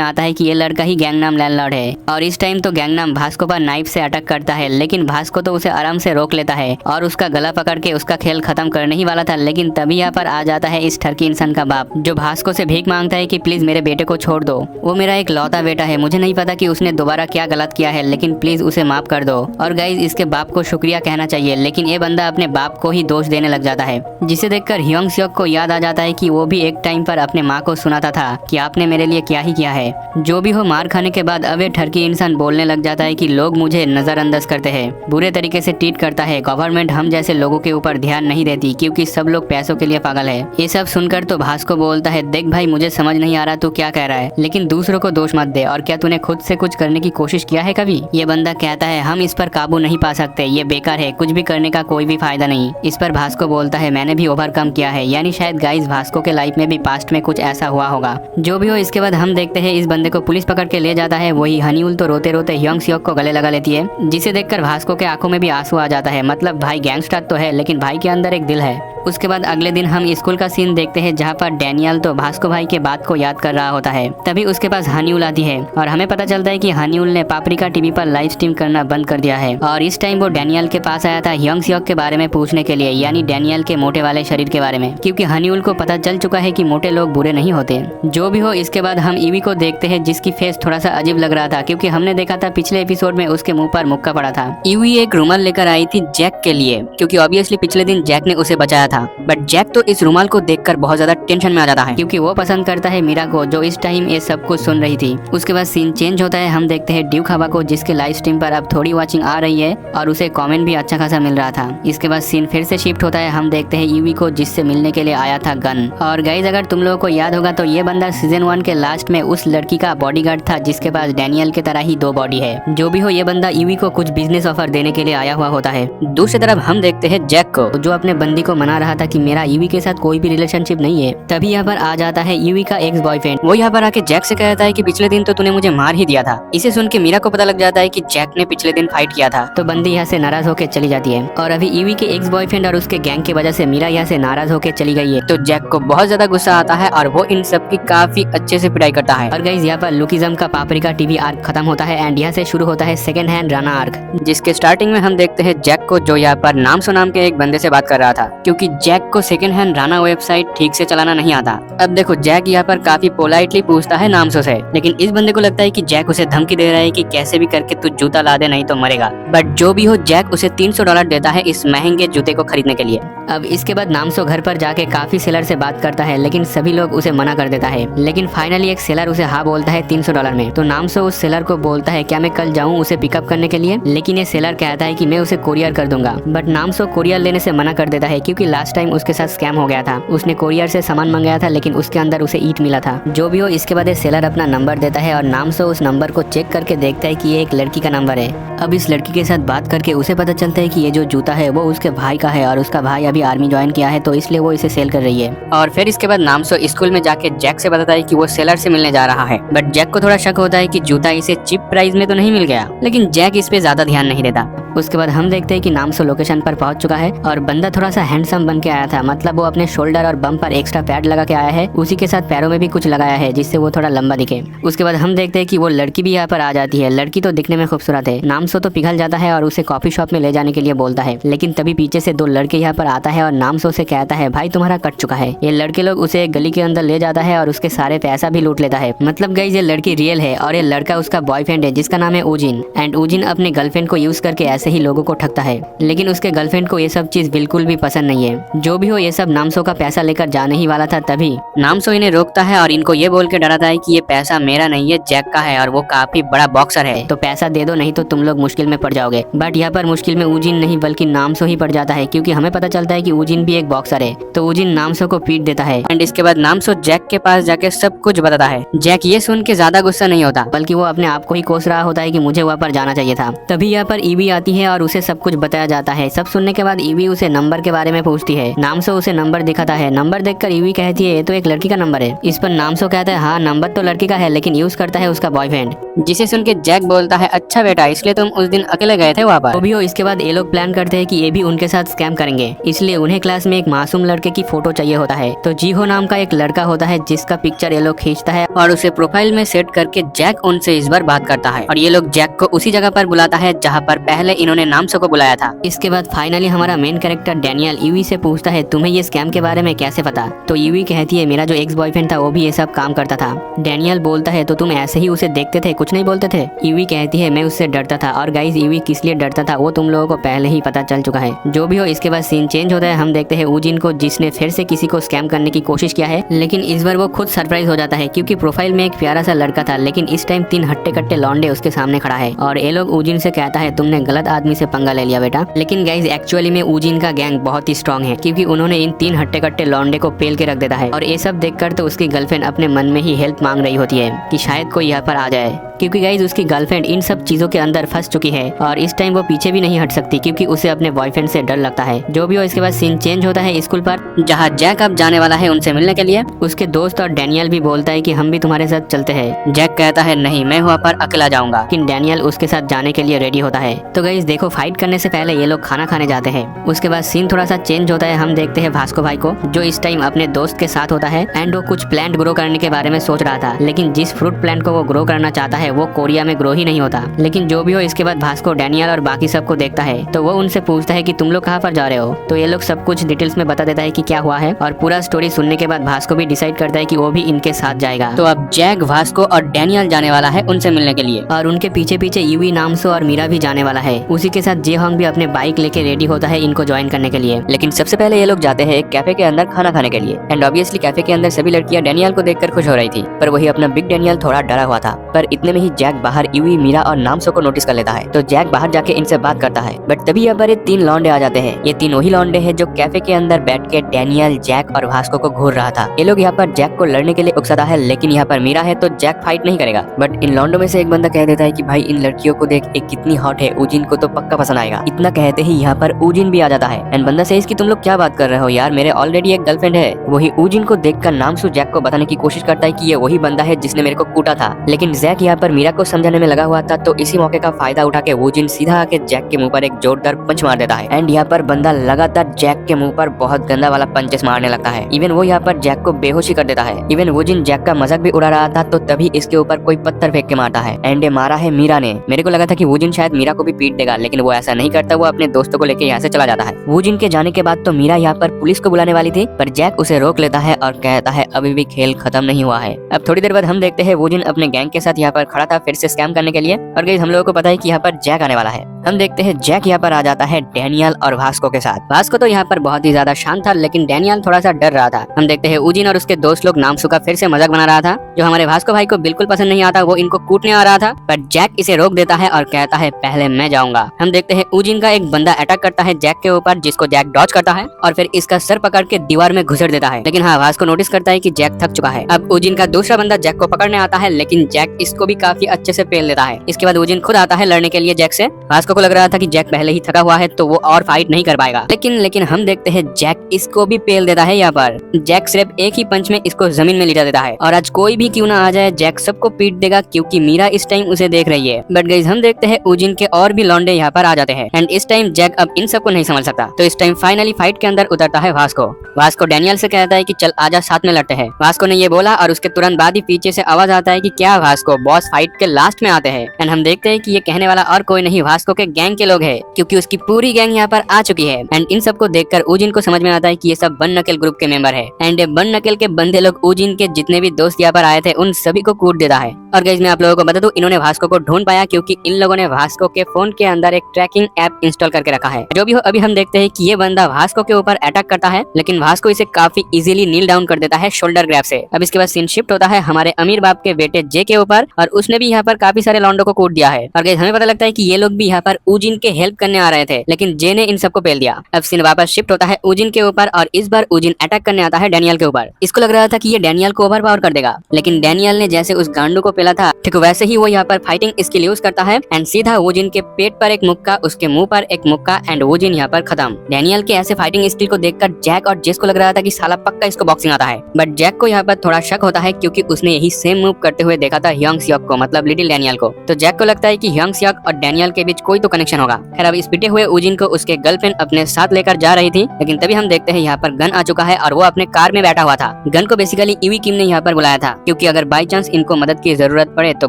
आता है कि ये लड़का ही गैंगनाम लैंडलॉर्ड है, और इस टाइम तो गैंगनाम भास्को पर नाइफ से अटैक करता है, लेकिन भास्को तो उसे आराम से रोक लेता है और उसका गला पकड़ के उसका खेल खत्म करने ही वाला था, लेकिन तभी यहाँ पर आ जाता है इस ठरकी इंसान का बाप, जो भास्को से भीख मांगता है कि प्लीज मेरे बेटे को छोड़ दो, वो मेरा एक लौता बेटा है, मुझे नहीं पता कि उसने दोबारा क्या गलत किया है, लेकिन प्लीज उसे माफ कर दो। और गाइज इसके बाप को शुक्रिया कहना चाहिए, लेकिन ये बंदा अपने बाप को ही दोष देने लग जाता है, जिसे देखकर ह्योंग सियोक को याद आ जाता है कि वो भी एक टाइम पर अपने माँ को सुनाता था कि आपने मेरे लिए क्या ही किया है। जो भी हो, मार खाने के बाद अब ये ठरकी इंसान बोलने लग जाता है कि लोग मुझे नजरअंदाज करते हैं, बुरे तरीके से ट्रीट करता है, गवर्नमेंट हम जैसे लोगों के ऊपर ध्यान नहीं देती क्योंकि सब लोग पैसों के लिए पागल है। ये सब सुनकर तो भास्को बोलता है देख भाई मुझे समझ नहीं आ रहा तू क्या कह रहा है, लेकिन दूसरों को दोष मत दे, और क्या तूने खुद से कुछ करने की कोशिश किया है कभी। ये बंदा कहता है हम इस पर काबू नहीं पा सकते, ये बेकार है, कुछ भी करने का कोई भी फायदा नहीं। इस पर भास्को बोलता है मैंने भी ओवरकम किया है, यानी शायद गाइस भास्को के लाइफ में भी पास्ट में कुछ ऐसा हुआ होगा। जो भी हो, इसके बाद हम देखते हैं इस बंदे को पुलिस पकड़ के ले जाता है। वही हनीउल तो रोते रोते ह्योंग सियोक को गले लगा लेती है, जिसे देखकर भास्को के आंखों में भी आंसू आ जाता है। मतलब भाई गैंगस्टर तो है, लेकिन भाई के अंदर एक दिल है। उसके बाद अगले दिन हम स्कूल का सीन देखते हैं, जहाँ पर डैनियल तो भास्को भाई के बात को याद कर रहा होता है। तभी उसके पास हनीउल आती है और हमें पता चलता है कि हनीउल ने पापरिका टीवी पर लाइव स्ट्रीम करना बंद कर दिया है, और इस टाइम वो डैनियल के पास आया था ह्योंग सियोक के बारे में पूछने के लिए, यानी डैनियल के मोटे वाले शरीर के बारे में, क्योंकि हनीउल को पता चल चुका है कि मोटे लोग बुरे नहीं होते। जो भी हो, इसके बाद हम ईवी को देखते हैं, जिसकी फेस थोड़ा सा अजीब लग रहा था, क्योंकि हमने देखा था पिछले एपिसोड में उसके मुंह पर मुक्का पड़ा था। ईवी एक रुमाल लेकर आई थी जैक के लिए, क्योंकि ऑब्वियसली पिछले दिन जैक ने उसे बचाया था, बट जैक तो इस रुमाल को देखकर बहुत ज्यादा टेंशन में आ जाता है, क्योंकि वो पसंद करता है मीरा को, जो इस टाइम ये सब कुछ सुन रही थी। उसके बाद सीन चेंज होता है, हम देखते हैं ड्यूक हवा को, जिसके लाइव स्ट्रीम पर अब थोड़ी वॉचिंग आ रही है और उसे कमेंट भी अच्छा खासा मिल रहा था। इसके बाद सीन फिर से शिफ्ट होता है, हम देखते हैं ईवी को, जिससे मिलने के लिए आया था गन। और गाइज अगर तुम लोगों को याद होगा तो ये बंदा सीजन 1 के लास्ट में उस लड़की का बॉडीगार्ड था, जिसके पास डैनियल के तरह ही 2 बॉडी है। जो भी हो, ये बंदा ईवी को कुछ बिजनेस ऑफर देने के लिए आया हुआ होता है। दूसरी तरफ हम देखते हैं जैक को, जो अपने बंदी को मना रहा था कि मेरा ईवी के साथ कोई भी रिलेशनशिप नहीं है। तभी यहाँ पर आ जाता है ईवी का एक्स बॉयफ्रेंड। वो यहाँ पर आके जैक से कहता है कि पिछले दिन तो तूने मुझे मार ही दिया था। इसे सुन के मीरा को पता लग जाता है कि जैक ने पिछले दिन फाइट किया था, तो बंदी यहाँ से नाराज होकर चली जाती है। और अभी ईवी के एक्स बॉयफ्रेंड और उसके गैंग की वजह से मीरा यहाँ से नाराज होकर चली गई है, तो जैक को बहुत ज्यादा गुस्सा आता है और वो इन सब की काफी अच्छे से पिटाई करता है। और गाइस यहाँ पर लुकिज्म का पापरिका टीवी आर्क खत्म होता है एंड यहाँ से शुरू होता है सेकंड हैंड राणा आर्क, जिसके स्टार्टिंग में हम देखते हैं जैक को, जो यहाँ पर नामसो नाम के एक बंदे से बात कर रहा था, क्योंकि जैक को सेकंड हैंड राणा वेबसाइट ठीक से चलाना नहीं आता। अब देखो जैक यहाँ पर काफी पोलाइटली पूछता है नामसो से, लेकिन इस बंदे को लगता है कि जैक उसे धमकी दे रहा है कि कैसे भी करके तू जूता ला दे, नहीं तो मरेगा। बट जो भी हो, जैक उसे $300 देता है इस महंगे जूते को खरीदने के लिए। अब इसके बाद नामसो घर पर जाके काफी सेलर से बात करता है, लेकिन सभी लोग उसे मना कर देता है। लेकिन फाइनली एक सेलर उसे हाँ बोलता है $300 में। तो नामसो उस सेलर को बोलता है क्या मैं कल जाऊँ उसे पिकअप करने के लिए, लेकिन ये सेलर कहता है कि मैं उसे कोरियर कर दूंगा। बट नामसो कोरियर लेने से मना कर देता है, क्योंकि लास्ट टाइम उसके साथ स्कैम हो गया था। उसने कोरियर से सामान मंगाया था, लेकिन उसके अंदर उसे ईंट मिला था। जो भी हो, इसके बाद सेलर अपना नंबर देता है और नामसो उस नंबर को चेक करके देखता है कि ये एक लड़की का नंबर है। अब इस लड़की के साथ बात करके उसे पता चलता है कि ये जो जूता है वो उसके भाई का है, और उसका भाई अभी आर्मी ज्वाइन किया है, तो इसलिए वो इसे सेल कर रही है। और फिर इसके बाद नामसो स्कूल में जाके जैक से बताता है कि वो सेलर से मिलने जा रहा है। बट जैक को थोड़ा शक होता है कि जूता इसे चिप प्राइस में तो नहीं मिल गया, लेकिन जैक इस पे ज्यादा ध्यान नहीं देता। उसके बाद हम देखते हैं कि नामसो लोकेशन पर पहुंच चुका है और बंदा थोड़ा सा हैंडसम बन के आया था, मतलब वो अपने शोल्डर और बम पर एक्स्ट्रा पैड लगा के आया है, उसी के साथ पैरों में भी कुछ लगाया है जिससे वो थोड़ा लंबा दिखे। उसके बाद हम देखते हैं कि वो लड़की भी यहाँ पर आ जाती है। लड़की तो दिखने में खूबसूरत है। नामसो तो पिघल जाता है और उसे कॉफी शॉप में ले जाने के लिए बोलता है, लेकिन तभी पीछे से 2 लड़के यहाँ पर आता है और नामसो से कहता है भाई तुम्हारा कट चुका है। ये लड़के लोग उसे एक गली के अंदर ले जाता है और उसके सारे पैसा भी लूट लेता है। मतलब गाइस ये लड़की रियल है और ये लड़का उसका बॉयफ्रेंड है, जिसका नाम है ऊजिन। एंड ऊजिन अपने गर्लफ्रेंड को यूज करके ऐसे ऐसे ही लोगों को ठगता है। लेकिन उसके गर्लफ्रेंड को ये सब चीज बिल्कुल भी पसंद नहीं है। जो भी हो, ये सब नामसो का पैसा लेकर जाने ही वाला था, तभी नामसो इन्हें रोकता है और इनको ये बोल के डराता है कि ये पैसा मेरा नहीं है, जैक का है और वो काफी बड़ा बॉक्सर है, तो पैसा दे दो नहीं तो तुम लोग मुश्किल में पड़ जाओगे। बट यहाँ पर मुश्किल में ऊजिन नहीं बल्कि नामसो ही पड़ जाता है, क्योंकि हमें पता चलता है कि ऊजिन भी एक बॉक्सर है। तो ऊजिन नामसो को पीट देता है एंड इसके बाद नामसो जैक के पास जाके सब कुछ बताता है। जैक ये सुन के ज्यादा गुस्सा नहीं होता, बल्कि वो अपने आप को ही कोस रहा होता है कि मुझे वहाँ पर जाना चाहिए था। तभी यहाँ पर ईवी आती है और उसे सब कुछ बताया जाता है। सब सुनने के बाद ईवी उसे नंबर के बारे में पूछती है। नामसो उसे नंबर दिखाता है। नंबर देखकर ईवी कहती है ये तो एक लड़की का नंबर है। इस पर नामसो कहता है हाँ नंबर तो लड़की का है, लेकिन यूज करता है उसका बॉयफ्रेंड। जिसे सुन के जैक बोलता है अच्छा बेटा, इसलिए तुम उस दिन अकेले गए थे वहाँ पर। तो भी हो, इसके बाद ये लोग प्लान करते हैं कि ये भी उनके साथ स्कैम करेंगे, इसलिए उन्हें क्लास में एक मासूम लड़के की फोटो चाहिए होता है। तो जीहो नाम का एक लड़का होता है जिसका पिक्चर ये लोग खींचता है और उसे प्रोफाइल में सेट करके जैक उनसे इस बार बात करता है और ये लोग जैक को उसी जगह पर बुलाता है जहाँ पर पहले इन्होंने नामसो को बुलाया था। इसके बाद फाइनली हमारा मेन कैरेक्टर डैनियल ईवी से पूछता है तुम्हें ये स्कैम के बारे में कैसे पता। तो ईवी कहती है मेरा जो एक्स बॉयफ्रेंड था वो भी ये सब काम करता था। डैनियल बोलता है तो तुम ऐसे ही उसे देखते थे, कुछ नहीं बोलते थे। ईवी कहती है मैं उससे डरता था। और गाइस ईवी किस लिए डरता था वो तुम लोगों को पहले ही पता चल चुका है। जो भी हो, इसके बाद सीन चेंज होता है। हम देखते हैं ऊजिन को जिसने फिर से किसी को स्कैम करने की कोशिश किया है, लेकिन इस बार वो खुद सरप्राइज हो जाता है क्योंकि प्रोफाइल में एक प्यारा सा लड़का था, लेकिन इस टाइम 3 हट्टे कट्टे लौंडे उसके सामने खड़ा है और ये लोग ऊजिन से कहता है तुमने गलत आदमी से पंगा ले लिया बेटा। लेकिन गाइस एक्चुअली में ऊजिन का गैंग बहुत ही स्ट्रॉन्ग है क्योंकि उन्होंने इन 3 हट्टे कट्टे लौंडे को पेल के रख देता है। और ये सब देखकर तो उसकी गर्लफ्रेंड अपने मन में ही हेल्प मांग रही होती है कि शायद कोई यहाँ पर आ जाए, क्योंकि गाइस उसकी गर्लफ्रेंड इन सब चीजों के अंदर फंस चुकी है और इस टाइम वो पीछे भी नहीं हट सकती क्योंकि उसे अपने बॉयफ्रेंड से डर लगता है। जो भी हो, इसके बाद सीन चेंज होता है स्कूल पर जहाँ जैक अब जाने वाला है उनसे मिलने के लिए। उसके दोस्त और डैनियल भी बोलता है कि हम भी तुम्हारे साथ चलते हैं। जैक कहता है नहीं, मैं वहाँ पर अकेला जाऊंगा, लेकिन डैनियल उसके साथ जाने के लिए रेडी होता है। तो गाइस देखो, फाइट करने से पहले ये लोग खाना खाने जाते हैं। उसके बाद सीन थोड़ा सा चेंज होता है। हम देखते हैं भास्को भाई को जो इस टाइम अपने दोस्त के साथ होता है एंड वो कुछ प्लांट ग्रो करने के बारे में सोच रहा था, लेकिन जिस फ्रूट प्लांट को वो ग्रो करना चाहता है वो कोरिया में ग्रो ही नहीं होता। लेकिन जो भी हो, इसके बाद भास्को डैनियल और बाकी सबको देखता है तो वो उनसे पूछता है कि तुम लोग कहाँ पर जा रहे हो। तो ये लोग सब कुछ डिटेल्स में बता देता है कि क्या हुआ है और पूरा स्टोरी सुनने के बाद भास्को भी डिसाइड करता है कि वो भी इनके साथ जाएगा। तो अब जैक, भास्को और डैनियल जाने वाला है उनसे मिलने के लिए और उनके पीछे पीछे यूवी, नामसो और मीरा भी जाने वाला है। उसी के साथ जेहोंग भी अपने बाइक लेके रेडी होता है इनको ज्वाइन करने के लिए। लेकिन सबसे पहले ये लोग जाते हैं एक कैफे के अंदर खाना खाने के लिए एंड ऑब्वियसली कैफे के अंदर सभी लड़कियां डैनियल को देखकर खुश हो रही थी, पर वही अपना बिग डैनियल थोड़ा डरा हुआ था। पर इतने में ही जैक बाहर यूवी, मीरा और नामसो को नोटिस कर लेता है। तो जैक बाहर जाके इनसे बात करता है, बट तभी यहाँ पर 3 लौंडे आ जाते हैं। ये 3 वही लौंडे हैं जो कैफे के अंदर बैठ के डैनियल, जैक और भास्को को घूर रहा था। ये लोग यहाँ पर जैक को लड़ने के लिए उकसाता है, लेकिन यहाँ पर मीरा है तो जैक फाइट नहीं करेगा। बट इन लौंडों में से एक बंदा कह देता है कि भाई इन लड़कियों को देख, एक कितनी हॉट है, ऊजिन को तो पक्का पसंद आएगा। इतना कहते ही यहाँ पर ऊजिन भी आ जाता है एंड बंदा से इसकी तुम लोग क्या बात कर रहे हो यार, मेरे ऑलरेडी एक गर्लफ्रेंड है। वही ऊजिन को देखकर नामसो जैक को बताने की कोशिश करता है कि ये वही बंदा है जिसने मेरे को कूटा था, लेकिन जैक यहाँ पर मीरा को समझाने में लगा हुआ था। तो इसी मौके का फायदा उठा के ऊजिन सीधा आके जैक के मुंह पर एक जोरदार पंच मार देता है एंड यहाँ पर बंदा लगातार जैक के मुंह पर बहुत गंदा वाला पंचेस मारने लगता है। इवन वो यहाँ पर जैक को बेहोशी कर देता है। इवन ऊजिन जैक का मजाक भी उड़ा रहा था, तो तभी इसके ऊपर कोई पत्थर फेंक के मारता है एंड ये मारा है मीरा ने। मेरे को लगा था कि ऊजिन शायद मीरा को भी पीट देगा, लेकिन वो ऐसा नहीं करता। वो अपने दोस्तों को लेके यहाँ से चला जाता है। ऊजिन के जाने के बाद तो मीरा यहाँ पर पुलिस को बुलाने वाली थी, पर जैक उसे रोक लेता है और कहता है अभी भी खेल खत्म नहीं हुआ है। अब थोड़ी देर बाद हम देखते हैं ऊजिन अपने गैंग के साथ यहाँ पर खड़ा था फिर से स्कैम करने के लिए। और गाइस हम लोगों को पता है कि यहाँ पर जैक आने वाला है। हम देखते हैं जैक यहाँ पर आ जाता है डैनियल और भास्को के साथ। भास्को तो यहाँ पर बहुत ही ज्यादा शांत था, लेकिन डैनियल थोड़ा सा डर रहा था। हम देखते हैं ऊजिन और उसके दोस्त लोग नामसो का फिर से मजाक बना रहा था, जो हमारे भास्को भाई को बिल्कुल पसंद नहीं आता। वो इनको कूटने आ रहा था, पर जैक इसे रोक देता है और कहता है पहले मैं जाऊंगा। हम देखते हैं ऊजिन का एक बंदा अटैक करता है जैक के ऊपर, जिसको जैक डॉज करता है और फिर इसका सर पकड़ के दीवार में घुसेड़ देता है। लेकिन हाँ, भास्को नोटिस करता है कि जैक थक चुका है। अब ऊजिन का दूसरा बंदा जैक को पकड़ने आता है, लेकिन जैक इसको भी काफी अच्छे से पेल देता है। इसके बाद ऊजिन खुद आता है लड़ने के लिए जैक से। भास्को को लग रहा था कि जैक पहले ही थका हुआ है तो वो और फाइट नहीं कर पाएगा, लेकिन हम देखते हैं जैक इसको भी पेल देता है। यहाँ पर जैक सिर्फ एक ही पंच में इसको जमीन में लिटा देता है और आज कोई भी क्यों ना आ जाए जैक सबको पीट देगा, क्योंकि मीरा इस टाइम उसे देख रही है। बट गाइस हम देखते हैं ऊजिन के और भी लौंडे यहाँ पर आ जाते हैं एंड इस टाइम जैक अब इन सबको नहीं समझ सकता। तो इस टाइम फाइनली फाइट के अंदर उतरता है भास्को। भास्को डैनियल से कहता है कि चल आजा साथ में लड़ते हैं। भास्को ने ये बोला और उसके तुरंत बाद ही पीछे से आवाज आता है कि क्या भास्को, बॉस फाइट के लास्ट में आते हैं एंड हम देखते हैं कि ये कहने वाला और कोई नहीं वास्को के गैंग के लोग हैं, क्योंकि उसकी पूरी गैंग यहाँ पर आ चुकी है। एंड इन सबको देखकर उजिन को समझ में आता है कि ये सब बन नकेल ग्रुप के मेंबर है एंड बन नकेल के बंदे लोग उजिन के जितने भी दोस्त यहाँ पर आए थे उन सभी को कूट देता है। और गाइस मैं आप लोगों को बता दूं, इन्होंने वास्को को ढूंढ पाया क्योंकि इन लोगों ने वास्को के फोन के अंदर एक ट्रैकिंग ऐप इंस्टॉल करके रखा है। जो भी हो, अभी हम देखते हैं कि ये बंदा वास्को के ऊपर अटैक करता है, लेकिन वास्को इसे काफी इजीली नील डाउन कर देता है शोल्डर ग्रैब से। अब इसके बाद सीन शिफ्ट होता है हमारे अमीर बाप के बेटे जे के ऊपर, और उसने भी यहाँ पर काफी सारे लॉन्डो को कूट दिया है। और गाइस हमें पता लगता है कि ये लोग भी यहाँ पर उजिन के हेल्प करने आ रहे थे, लेकिन जे ने इन सबको पेल दिया। अब सीन वापस शिफ्ट होता है उजिन के ऊपर, और इस बार उजिन अटैक करने आता है डैनियल के ऊपर। इसको लग रहा था कि ये डैनियल को ओवर पावर कर देगा, लेकिन डैनियल ने जैसे उस गांडू को पेला था ठीक वैसे ही वो यहाँ पर फाइटिंग स्किल यूज करता है एंड सीधा उजिन के पेट पर एक मुक्का, उसके मुंह पर एक मुक्का एंड उजिन यहाँ पर खत्म। डैनियल के ऐसे फाइटिंग स्किल को देखकर जैक और जेस को लग रहा था कि साला पक्का इसको बॉक्सिंग आता है, बट जैक को यहाँ पर थोड़ा शक होता है क्योंकि उसने यही सेम मूव करते हुए देखा था ह्योंग सियोक को, मतलब लिटिल डैनियल को। तो जैक को लगता है कि ह्योंग सियोक और डैनियल के बीच कोई तो कनेक्शन होगा। खैर अब इस पिटे हुए उजिन को उसके गर्लफ्रेंड अपने साथ लेकर जा रही थी, लेकिन तभी हम देखते हैं यहाँ पर गन आ चुका है और वो अपने कार में बैठा हुआ था। गन को बेसिकली इवी किम ने यहाँ पर बुलाया था क्योंकि अगर बाई चांस इनको मदद की जरूरत पड़े तो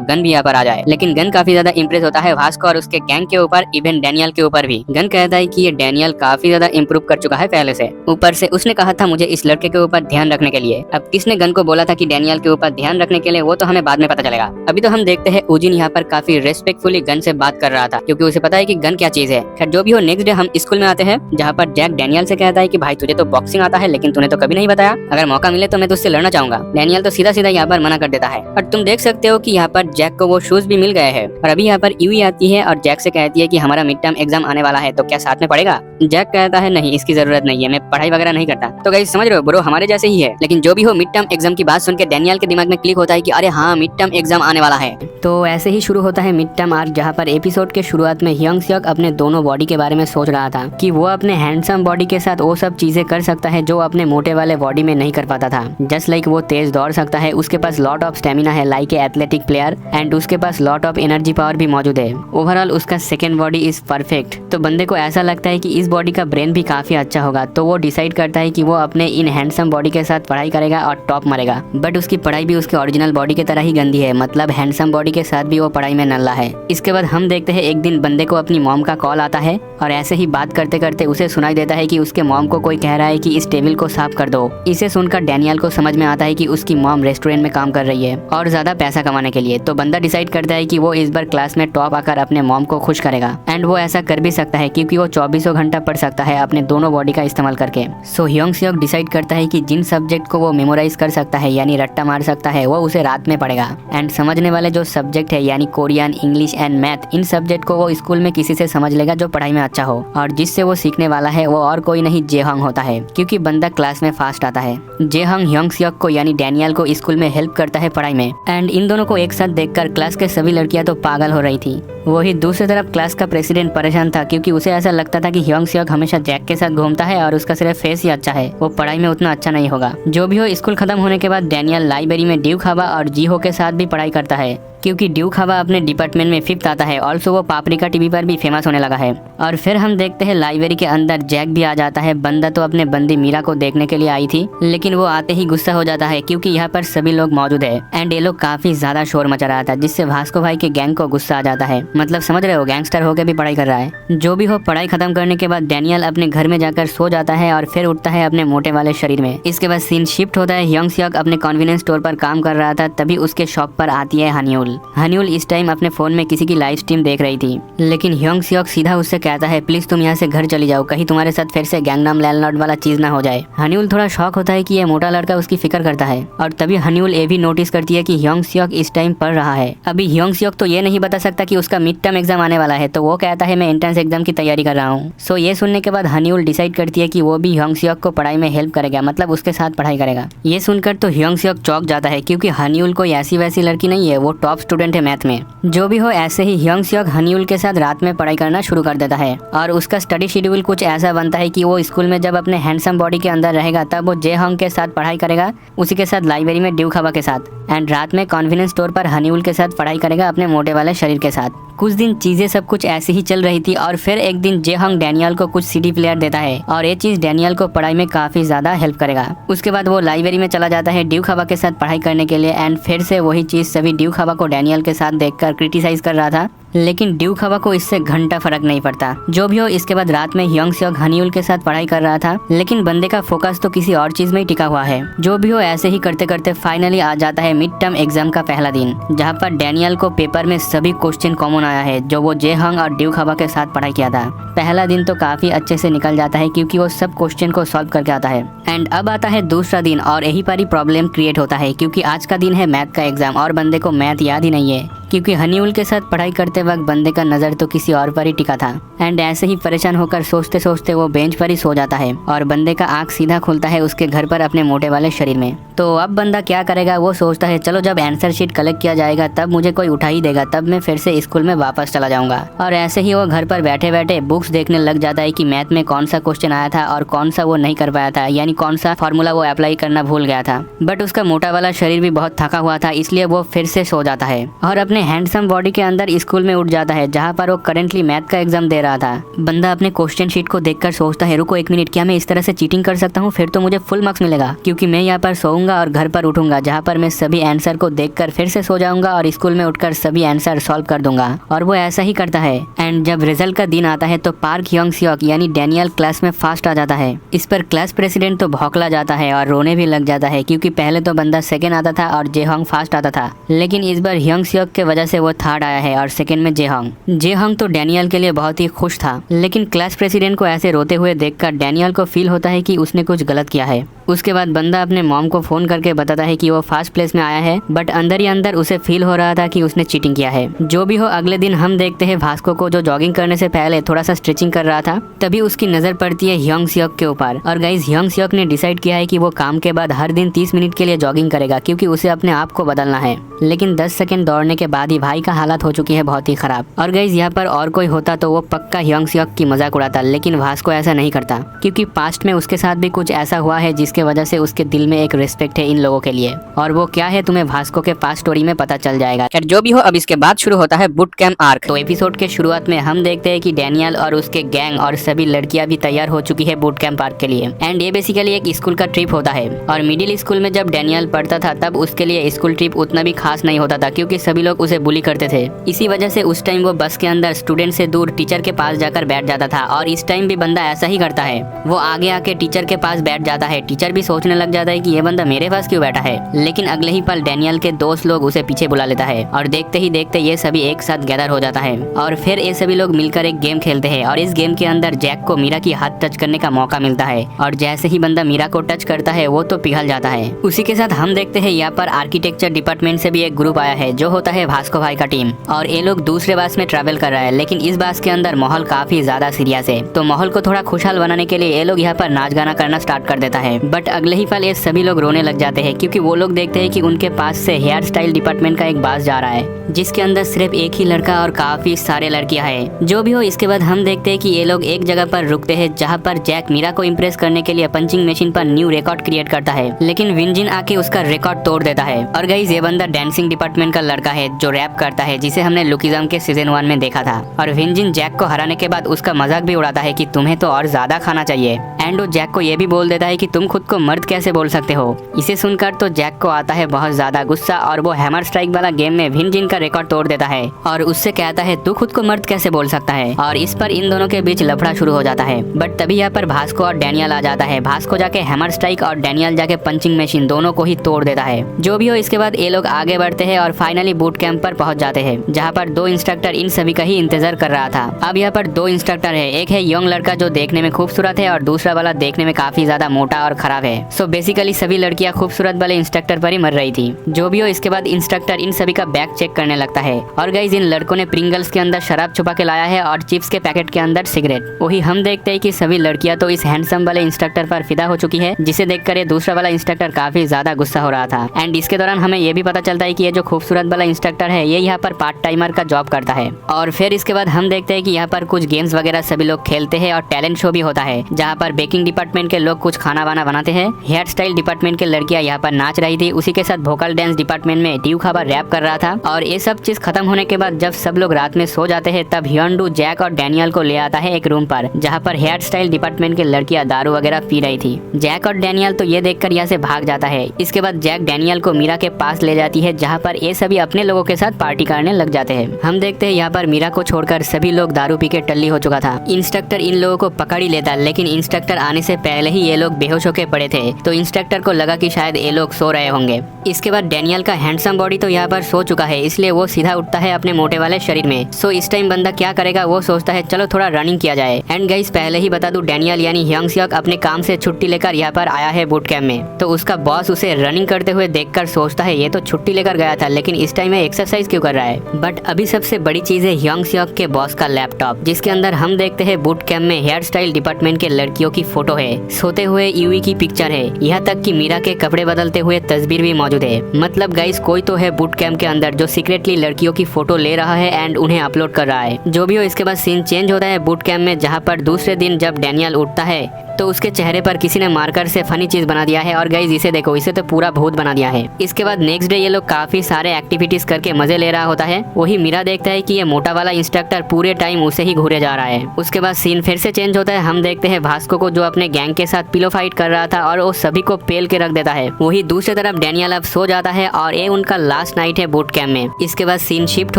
गन भी यहाँ पर आ जाए। लेकिन गन काफी ज्यादा इंप्रेस होता है वास्को और उसके गैंग के ऊपर, इवन डैनियल के ऊपर भी। गन कहता है कि ये डैनियल काफी ज्यादा इंप्रूव कर चुका है पहले से, ऊपर से उसने कहा था मुझे इस लड़के के ऊपर ध्यान रखने के लिए। अब किसने गन को बोला था कि डैनियल के ऊपर ध्यान रखने के लिए, वो तो हमें बाद में पता चलेगा। अभी तो हम देखते हैं उजिन यहाँ पर काफी रेस्पेक्टफुली गन से बात कर रहा था क्योंकि उसे पता है कि गन क्या चीज है। खैर जो भी हो, नेक्स्ट डे हम स्कूल में आते हैं जहाँ पर जैक डैनियल से कहता है कि भाई तुझे तो बॉक्सिंग आता है लेकिन तूने तो कभी नहीं बताया, अगर मौका मिले तो मैं तुझसे लड़ना चाहूंगा। डैनियल तो सीधा सीधा यहाँ पर मना कर देता है। और तुम देख सकते हो कि यहाँ पर जैक को वो शूज भी मिल गए हैं। और अभी यहाँ पर यूई आती है और जैक से कहती है कि हमारा मिड टर्म एग्जाम आने वाला है तो क्या साथ में पढ़ेगा। जैक कहता है नहीं, इसकी जरूरत नहीं है, मैं पढ़ाई वगैरह नहीं करता। तो गाइस समझ रहे हो ब्रो, हमारे जैसे ही है। लेकिन जो भी हो, मिड टर्म एग्जाम की बात सुन के डैनियल के दिमाग में क्लिक होता है कि अरे हाँ मिड टर्म एग्जाम आने वाला है। तो ऐसे ही शुरू होता है मिड टर्म आर्क, जहाँ पर एपिसोड के शुरुआत में ह्योंग सियोक अपने दोनों बॉडी के बारे में सोच रहा था कि वो अपने हैंडसम बॉडी के साथ वो सब चीजें कर सकता है जो अपने मोटे वाले बॉडी में नहीं कर पाता था। जस्ट लाइक वो तेज दौड़ सकता है, उसके पास लॉट ऑफ स्टेमिना है like a athletic player, and उसके पास लॉट ऑफ एनर्जी पावर भी मौजूद है। ओवरऑल उसका सेकेंड बॉडी इज परफेक्ट। तो बंदे को ऐसा लगता है कि इस बॉडी का ब्रेन भी काफी अच्छा होगा, तो वो डिसाइड करता है कि वो अपने इन हैंडसम बॉडी के साथ पढ़ाई करेगा और टॉप मरेगा। बट उसकी पढ़ाई भी उसके ओरिजिनल बॉडी की तरह ही गंदी है, मतलब हैंडसम बॉडी के साथ भी वो पढ़ाई में नल्ला है। इसके बाद हम देखते हैं एक दिन बंदे को अपनी मॉम का कॉल आता है और ऐसे ही बात करते करते उसे सुनाई देता है कि उसके मॉम को कोई कह रहा है कि इस टेबल को साफ कर दो। इसे सुनकर डैनियल को समझ में आता है कि उसकी मॉम रेस्टोरेंट में काम कर रही है और ज्यादा पैसा कमाने के लिए। तो बंदा डिसाइड करता है कि वो इस बार क्लास में टॉप आकर अपने मॉम को खुश करेगा, एंड वो ऐसा कर भी सकता है क्योंकि वो 24 घंटा पढ़ सकता है अपने दोनों बॉडी का इस्तेमाल करके। सो ह्योंग सियोक डिसाइड करता है कि जिन सब्जेक्ट को वो मेमोराइज कर सकता है यानी रट्टा मार सकता है, वो उसे रात में पढ़ेगा। एंड समझने वाले जो सब्जेक्ट है यानी Korean, English and math, in subject को वो स्कूल में किसी से समझ लेगा जो पढ़ाई में अच्छा हो, और जिससे वो सीखने वाला है वो और कोई नहीं जेहंग होता है क्योंकि बंदा क्लास में फास्ट आता है। जेहंग ह्योंग सियोक को यानी डैनियल को स्कूल में हेल्प करता है पढ़ाई में, एंड इन दोनों को एक साथ देखकर क्लास के सभी लड़कियां तो पागल हो रही थी। वही दूसरी तरफ क्लास का प्रेसिडेंट परेशान था क्योंकि उसे ऐसा लगता था कि ह्योंग सियोक हमेशा जैक के साथ घूमता है और उसका सिर्फ फेस ही अच्छा है, वो पढ़ाई में उतना अच्छा नहीं होगा। जो भी हो, स्कूल खत्म होने के बाद डैनियल लाइब्रेरी में ड्यू खावा और जीहो के साथ भी पढ़ाई करता है क्योंकि ड्यू खावा अपने डिपार्टमेंट में 5th आता है। ऑल्सो वो पापरिका टीवी पर भी फेमस होने लगा है। और फिर हम देखते हैं लाइब्रेरी के अंदर जैक भी आ जाता है। बंदा तो अपने बंदी मीरा को देखने के लिए आई थी, लेकिन वो आते ही गुस्सा हो जाता है क्योंकि यहाँ पर सभी लोग मौजूद है एंड ये लोग काफी ज्यादा शोर मचा रहा था, जिससे वास्को भाई के गैंग को गुस्सा आ जाता है। मतलब समझ रहे हो, गैंगस्टर होकर भी पढ़ाई कर रहा है। जो भी हो, पढ़ाई खत्म करने के बाद डैनियल अपने घर में जाकर सो जाता है और फिर उठता है अपने मोटे वाले शरीर में। इसके बाद सीन शिफ्ट होता है, ह्योंग सियोक अपने कन्वीनियंस स्टोर पर काम कर रहा था, तभी उसके शॉप पर आती है हन्यूल। हन्यूल इस टाइम अपने फोन में किसी की लाइव स्ट्रीम देख रही थी, लेकिन ह्योंग सियोक सीधा उससे कहता है प्लीज तुम यहाँ से घर चली जाओ, कहीं तुम्हारे साथ फिर से गैंगनाम लैंडलॉर्ड वाला चीज ना हो जाए। हन्यूल थोड़ा शॉक होता है कि ये मोटा लड़का उसकी फिक्र करता है, और तभी हन्यूल ये भी नोटिस करती है कि ह्योंग सियोक इस टाइम पढ़ रहा है। अभी ह्योंग सियोक तो ये नहीं बता सकता कि उसका मिड टर्म एग्जाम आने वाला है, तो वो कहता है मैं एंट्रेंस एग्जाम की तैयारी कर रहा हूँ। सो ये सुनने के बाद हन्यूल डिसाइड करती है कि वो भी ह्योंग सियोक को पढ़ाई में हेल्प करेगा, मतलब उसके साथ पढ़ाई करेगा। ये सुनकर तो ह्योंग सियोक चौंक जाता है क्योंकि हन्यूल कोई ऐसी वैसी लड़की नहीं है, वो टॉप स्टूडेंट है मैथ में। जो भी हो, ऐसे ही ह्योंग सियोक हन्यूल के साथ रात में पढ़ाई करना शुरू कर देता है, और उसका स्टडी शेड्यूल कुछ ऐसा बनता है कि वो स्कूल में जब अपने हैंडसम बॉडी के अंदर रहेगा तब वो जेहंग के साथ पढ़ाई करेगा, उसी के साथ लाइब्रेरी में ड्यू खावा के साथ, एंड रात में कॉन्फिडेंस स्टोर पर हन्यूल के साथ पढ़ाई करेगा अपने मोटे वाले शरीर के साथ। कुछ दिन चीजें सब कुछ ऐसी ही चल रही थी, और फिर एक दिन जेहंग डैनियल को कुछ सीडी प्लेयर देता है, और ये चीज डैनियल को पढ़ाई में काफी ज्यादा हेल्प करेगा। उसके बाद वो लाइब्रेरी में चला जाता है ड्यू खावा के साथ पढ़ाई करने के लिए, एंड फिर से वही चीज सभी ड्यू खावा को डैनियल के साथ देखकर क्रिटिसाइज कर रहा था, लेकिन ड्यूक हवा को इससे घंटा फर्क नहीं पड़ता। जो भी हो, इसके बाद रात में ह्योंग सियोक हनीउल के साथ पढ़ाई कर रहा था, लेकिन बंदे का फोकस तो किसी और चीज में ही टिका हुआ है। जो भी हो, ऐसे ही करते करते फाइनली आ जाता है मिड टर्म एग्जाम का पहला दिन, जहाँ पर डैनियल को पेपर में सभी क्वेश्चन कॉमन आया है जो वो जेहंग और ड्यूक हवा के साथ पढ़ाई किया था। पहला दिन तो काफी अच्छे से निकल जाता है क्योंकि वो सब क्वेश्चन को सॉल्व करके आता है। एंड अब आता है दूसरा दिन और यही पर ही प्रॉब्लम क्रिएट होता है क्योंकि आज का दिन है मैथ का एग्जाम और बंदे को मैथ याद ही नहीं है, क्योंकि हनीउल के साथ पढ़ाई करते वक्त बंदे का नजर तो किसी और पर ही टिका था। एंड ऐसे ही परेशान होकर सोचते सोचते वो बेंच पर ही सो जाता है और बंदे का आंख सीधा खुलता है उसके घर पर अपने मोटे वाले शरीर में। तो अब बंदा क्या करेगा, वो सोचता है चलो जब आंसर शीट कलेक्ट किया जाएगा तब मुझे कोई उठा ही देगा, तब मैं फिर से स्कूल में वापस चला जाऊंगा। और ऐसे ही वो घर पर बैठे बैठे बुक्स देखने लग जाता है कि मैथ में कौन सा क्वेश्चन आया था और कौन सा वो नहीं कर पाया था, यानी कौन सा फॉर्मूला वो अप्लाई करना भूल गया था। बट उसका मोटा वाला शरीर भी बहुत थका हुआ था, इसलिए वो फिर से सो जाता है और अपने हैंडसम बॉडी के अंदर स्कूल में उठ जाता है जहाँ पर वो करेंटली मैथ का एग्जाम दे रहा था। बंदा अपने क्वेश्चन शीट को देखकर सोचता है रुको एक मिनट, क्या मैं इस तरह से चीटिंग कर सकता हूँ? फिर तो मुझे फुल मार्क्स मिलेगा क्योंकि मैं यहाँ पर सोऊंगा और घर पर उठूंगा जहाँ पर मैं सभी आंसर को देखकर फिर से सो जाऊंगा और स्कूल में उठकर सभी आंसर सॉल्व कर दूंगा। और वो ऐसा ही करता है। एंड जब रिजल्ट का दिन आता है तो पार्क ह्योंग सियोक यानी डैनियल क्लास में फास्ट आ जाता है। इस पर क्लास प्रेसिडेंट तो भौंकला जाता है और रोने भी लग जाता है क्योंकि पहले तो बंदा सेकेंड आता था और जेहोंग फास्ट आता था, लेकिन इस बार ह्योंग सियोक के वजह से वो थर्ड आया है और सेकंड में जेहोंग तो डैनियल के लिए बहुत ही खुश था, लेकिन क्लास प्रेसिडेंट को ऐसे रोते हुए देखकर डैनियल को फील होता है कि उसने कुछ गलत किया है। उसके बाद बंदा अपने मॉम को फोन करके बताता है कि वो फर्स्ट प्लेस में आया है, बट अंदर ही अंदर उसे फील हो रहा था कि उसने चीटिंग किया है। जो भी हो, अगले दिन हम देखते हैं भास्को को जो जॉगिंग करने से पहले थोड़ा सा स्ट्रेचिंग कर रहा था, तभी उसकी नजर पड़ती है ह्योंग सियोक के ऊपर। और गाइस, ह्योंग सियोक ने डिसाइड किया है कि वो काम के बाद हर दिन 30 मिनट के लिए जॉगिंग करेगा क्योंकि उसे अपने आप को बदलना है। लेकिन 10 सेकंड दौड़ने के बाद ही भाई का हालत हो चुकी है बहुत ही खराब। और गाइस, यहाँ पर और कोई होता तो वो पक्का ह्योंग सियोक की मजाक उड़ाता, लेकिन भास्को ऐसा नहीं करता क्योंकि पास्ट में उसके साथ भी कुछ ऐसा हुआ है जिसके वजह से उसके दिल में एक रिस्पेक्ट है इन लोगों के लिए। और वो क्या है तुम्हें भास्को के पास्ट स्टोरी में पता चल जाएगा। खैर जो भी हो, अब इसके बाद शुरू होता है बूट कैंप आर्क। तो एपिसोड के शुरुआत में हम देखते हैं कि डैनियल और उसके गैंग और सभी लड़कियां भी तैयार हो चुकी है बूट कैंप आर्क के लिए। एंड ये बेसिकली एक स्कूल का ट्रिप होता है। और मिडिल स्कूल में जब डैनियल पढ़ता था तब उसके लिए स्कूल ट्रिप उतना भी खास नहीं होता था क्योंकि सभी लोग उसे बुली करते थे। इसी वजह से उस टाइम वो बस के अंदर स्टूडेंट से दूर टीचर के पास जाकर बैठ जाता था। और इस टाइम भी बंदा ऐसा ही करता है, वो आगे आके टीचर के पास बैठ जाता है। टीचर भी सोचने लग जाता है कि ये बंदा मेरे पास क्यों बैठा है, लेकिन अगले ही पल डैनियल के दोस्त लोग उसे पीछे बुला लेता है और देखते ही देखते ये सभी एक साथ गैदर हो जाता है। और फिर ये सभी लोग मिलकर एक गेम खेलते हैं और इस गेम के अंदर जैक को मीरा की हाथ टच करने का मौका मिलता है और जैसे ही बंदा मीरा को टच करता है वो तो पिघल जाता है। उसी के साथ हम देखते हैं यहाँ पर आर्किटेक्चर डिपार्टमेंट से भी एक ग्रुप आया है जो होता है भास्को भाई का टीम। और ये लोग दूसरे बस में ट्रैवल कर रहा है, लेकिन इस बस के अंदर माहौल काफी ज्यादा सीरियस है। तो माहौल को थोड़ा खुशहाल बनाने के लिए ये लोग यहाँ पर नाच गाना करना स्टार्ट कर देता है। बट अगले ही पल ये सभी लोग रोने लग जाते हैं क्योंकि वो लोग देखते हैं कि उनके पास से हेयर स्टाइल डिपार्टमेंट का एक बस जा रहा है जिसके अंदर सिर्फ एक ही लड़का और काफी सारे लड़कियां हैं। जो भी हो, इसके बाद हम देखते हैं कि ये लोग एक जगह पर रुकते हैं जहाँ पर जैक मीरा को इम्प्रेस करने के लिए पंचिंग मशीन पर न्यू रिकॉर्ड क्रिएट करता है, लेकिन विंजिन आके उसका रिकॉर्ड तोड़ देता है। और गाइस, ये बंदा डांसिंग डिपार्टमेंट का लड़का है जो रैप करता है, जिसे हमने लुकिज्म के सीजन 1 में देखा था। और विंजिन जैक को हराने के बाद उसका मजाक भी उड़ाता है कि तुम्हें तो और ज्यादा खाना चाहिए। एंड वो जैक को ये भी बोल देता है कि तुम खुद को मर्द कैसे बोल सकते हो। इसे सुनकर तो जैक को आता है बहुत ज्यादा गुस्सा और वो हैमर स्ट्राइक वाला गेम में विंजिन का रिकॉर्ड तोड़ देता है और उससे कहता है तू खुद को मर्द कैसे बोल सकता है। और इस पर इन दोनों के बीच लफड़ा शुरू हो जाता है। बट तभी यहाँ पर भास्को और डैनियल आ जाता है। भास्को जाके हैमर स्ट्राइक और डैनियल जाके पंचिंग मशीन दोनों को ही तोड़ देता है। जो भी हो, इसके बाद ये लोग आगे बढ़ते हैं और फाइनली बूट कैंप पर पहुंच जाते हैं जहाँ पर 2 इंस्ट्रक्टर इन सभी का ही इंतजार कर रहा था। अब यहाँ पर 2 इंस्ट्रक्टर है, एक है यंग लड़का जो देखने में खूबसूरत है और दूसरा वाला देखने में काफी ज्यादा मोटा और खराब है। सो बेसिकली सभी लड़कियां खूबसूरत वाले इंस्ट्रक्टर पर ही मर रही थी। जो भी हो, इसके बाद इंस्ट्रक्टर इन सभी का बैग चेक करने लगता है। और गाइस, इन लड़कों ने प्रिंगल्स के अंदर शराब छुपा के लाया है और चिप्स के पैकेट के अंदर सिगरेट। वही हम देखते हैं कि सभी लड़कियां तो इस हैंडसम वाले इंस्ट्रक्टर पर फिदा हो चुकी है, जिसे देखकर ये दूसरा वाला इंस्ट्रक्टर काफी ज्यादा गुस्सा हो रहा था। एंड इसके दौरान हमें ये भी पता चलता है कि ये जो खूबसूरत वाला इंस्ट्रक्टर है ये यहाँ पर पार्ट टाइमर का जॉब करता है। और फिर इसके बाद हम देखते हैं कि यहाँ पर कुछ गेम्स वगैरह सभी लोग खेलते हैं और टैलेंट शो भी होता है जहाँ पर बेकिंग डिपार्टमेंट के लोग कुछ खाना वाना बनाते हैं, हेयर स्टाइल डिपार्टमेंट के लड़कियां यहाँ पर नाच रही थी, उसी के साथ वोकल डांस डिपार्टमेंट में ड्यूक हवा रैप कर रहा था। और ये सब चीज खत्म होने के बाद जब सब लोग रात में सो जाते हैं तब ह्योंडू जैक और डैनियल को ले आता है एक रूम पर जहाँ पर हेयर स्टाइल डिपार्टमेंट के लड़कियां दारू वगैरह पी रही थी। जैक और डैनियल तो ये देखकर यहाँ से भाग जाता है। इसके बाद जैक डैनियल को मीरा के पास ले जाती है जहाँ पर ये सभी अपने लोगों के साथ पार्टी करने लग जाते हैं। हम देखते हैं यहाँ पर मीरा को छोड़कर सभी लोग दारू पी के टल्ली हो चुका था। इंस्ट्रक्टर इन लोगों को पकड़ ही लेता, लेकिन इंस्ट्रक्टर आने से पहले ही ये लोग बेहोश होके पड़े थे, तो इंस्ट्रक्टर को लगा कि शायद ये लोग सो रहे होंगे। इसके बाद डैनियल का हैंडसम बॉडी तो यहाँ पर सो चुका है, इसलिए वो सीधा उठता है अपने मोटे वाले शरीर में। सो इस टाइम बंदा क्या करेगा, वो सोचता है चलो थोड़ा रनिंग किया जाए। एंड गाइस पहले ही बता दूं, डैनियल यानी ह्योंग सियोक अपने काम से छुट्टी लेकर यहाँ पर आया है बूट कैंप में। तो उसका बॉस उसे रनिंग करते हुए देखकर सोचता है ये तो छुट्टी लेकर गया था, लेकिन इस टाइम में एक्सरसाइज क्यों कर रहा है। बट अभी सबसे बड़ी चीज है ह्योंग सियोक के बॉस का लैपटॉप, जिसके अंदर हम देखते हैं बूट कैंप में हेयर स्टाइल डिपार्टमेंट के लड़कियों की फोटो है, सोते हुए यूवी की पिक्चर है, यहाँ तक कि मीरा के कपड़े बदलते हुए तस्वीर भी मौजूद है। मतलब गाइस कोई तो है बूट कैंप के अंदर जो सीक्रेटली लड़कियों की फोटो ले रहा है एंड उन्हें अपलोड कर रहा है। जो भी हो, इसके बाद सीन चेंज होता है बूट कैंप में, जहाँ पर दूसरे दिन जब डैनियल उठता है तो उसके चेहरे पर किसी ने मार्कर से फनी चीज बना दिया है। और गाइस इसे देखो, इसे तो पूरा भूत बना दिया है। इसके बाद नेक्स्ट डे ये लोग काफी सारे एक्टिविटीज करके मजे ले रहा होता है। वही मीरा देखता है कि ये मोटा वाला इंस्ट्रक्टर पूरे टाइम उसे ही घूरे जा रहा है। उसके बाद सीन फिर से चेंज होता है। हम देखते हैं भास्को को जो अपने गैंग के साथ पिलो फाइट कर रहा था और वो सभी को पेल के रख देता है। वही दूसरी तरफ डैनियल अब सो जाता है और ये उनका लास्ट नाइट है बूट कैंप में। इसके बाद सीन शिफ्ट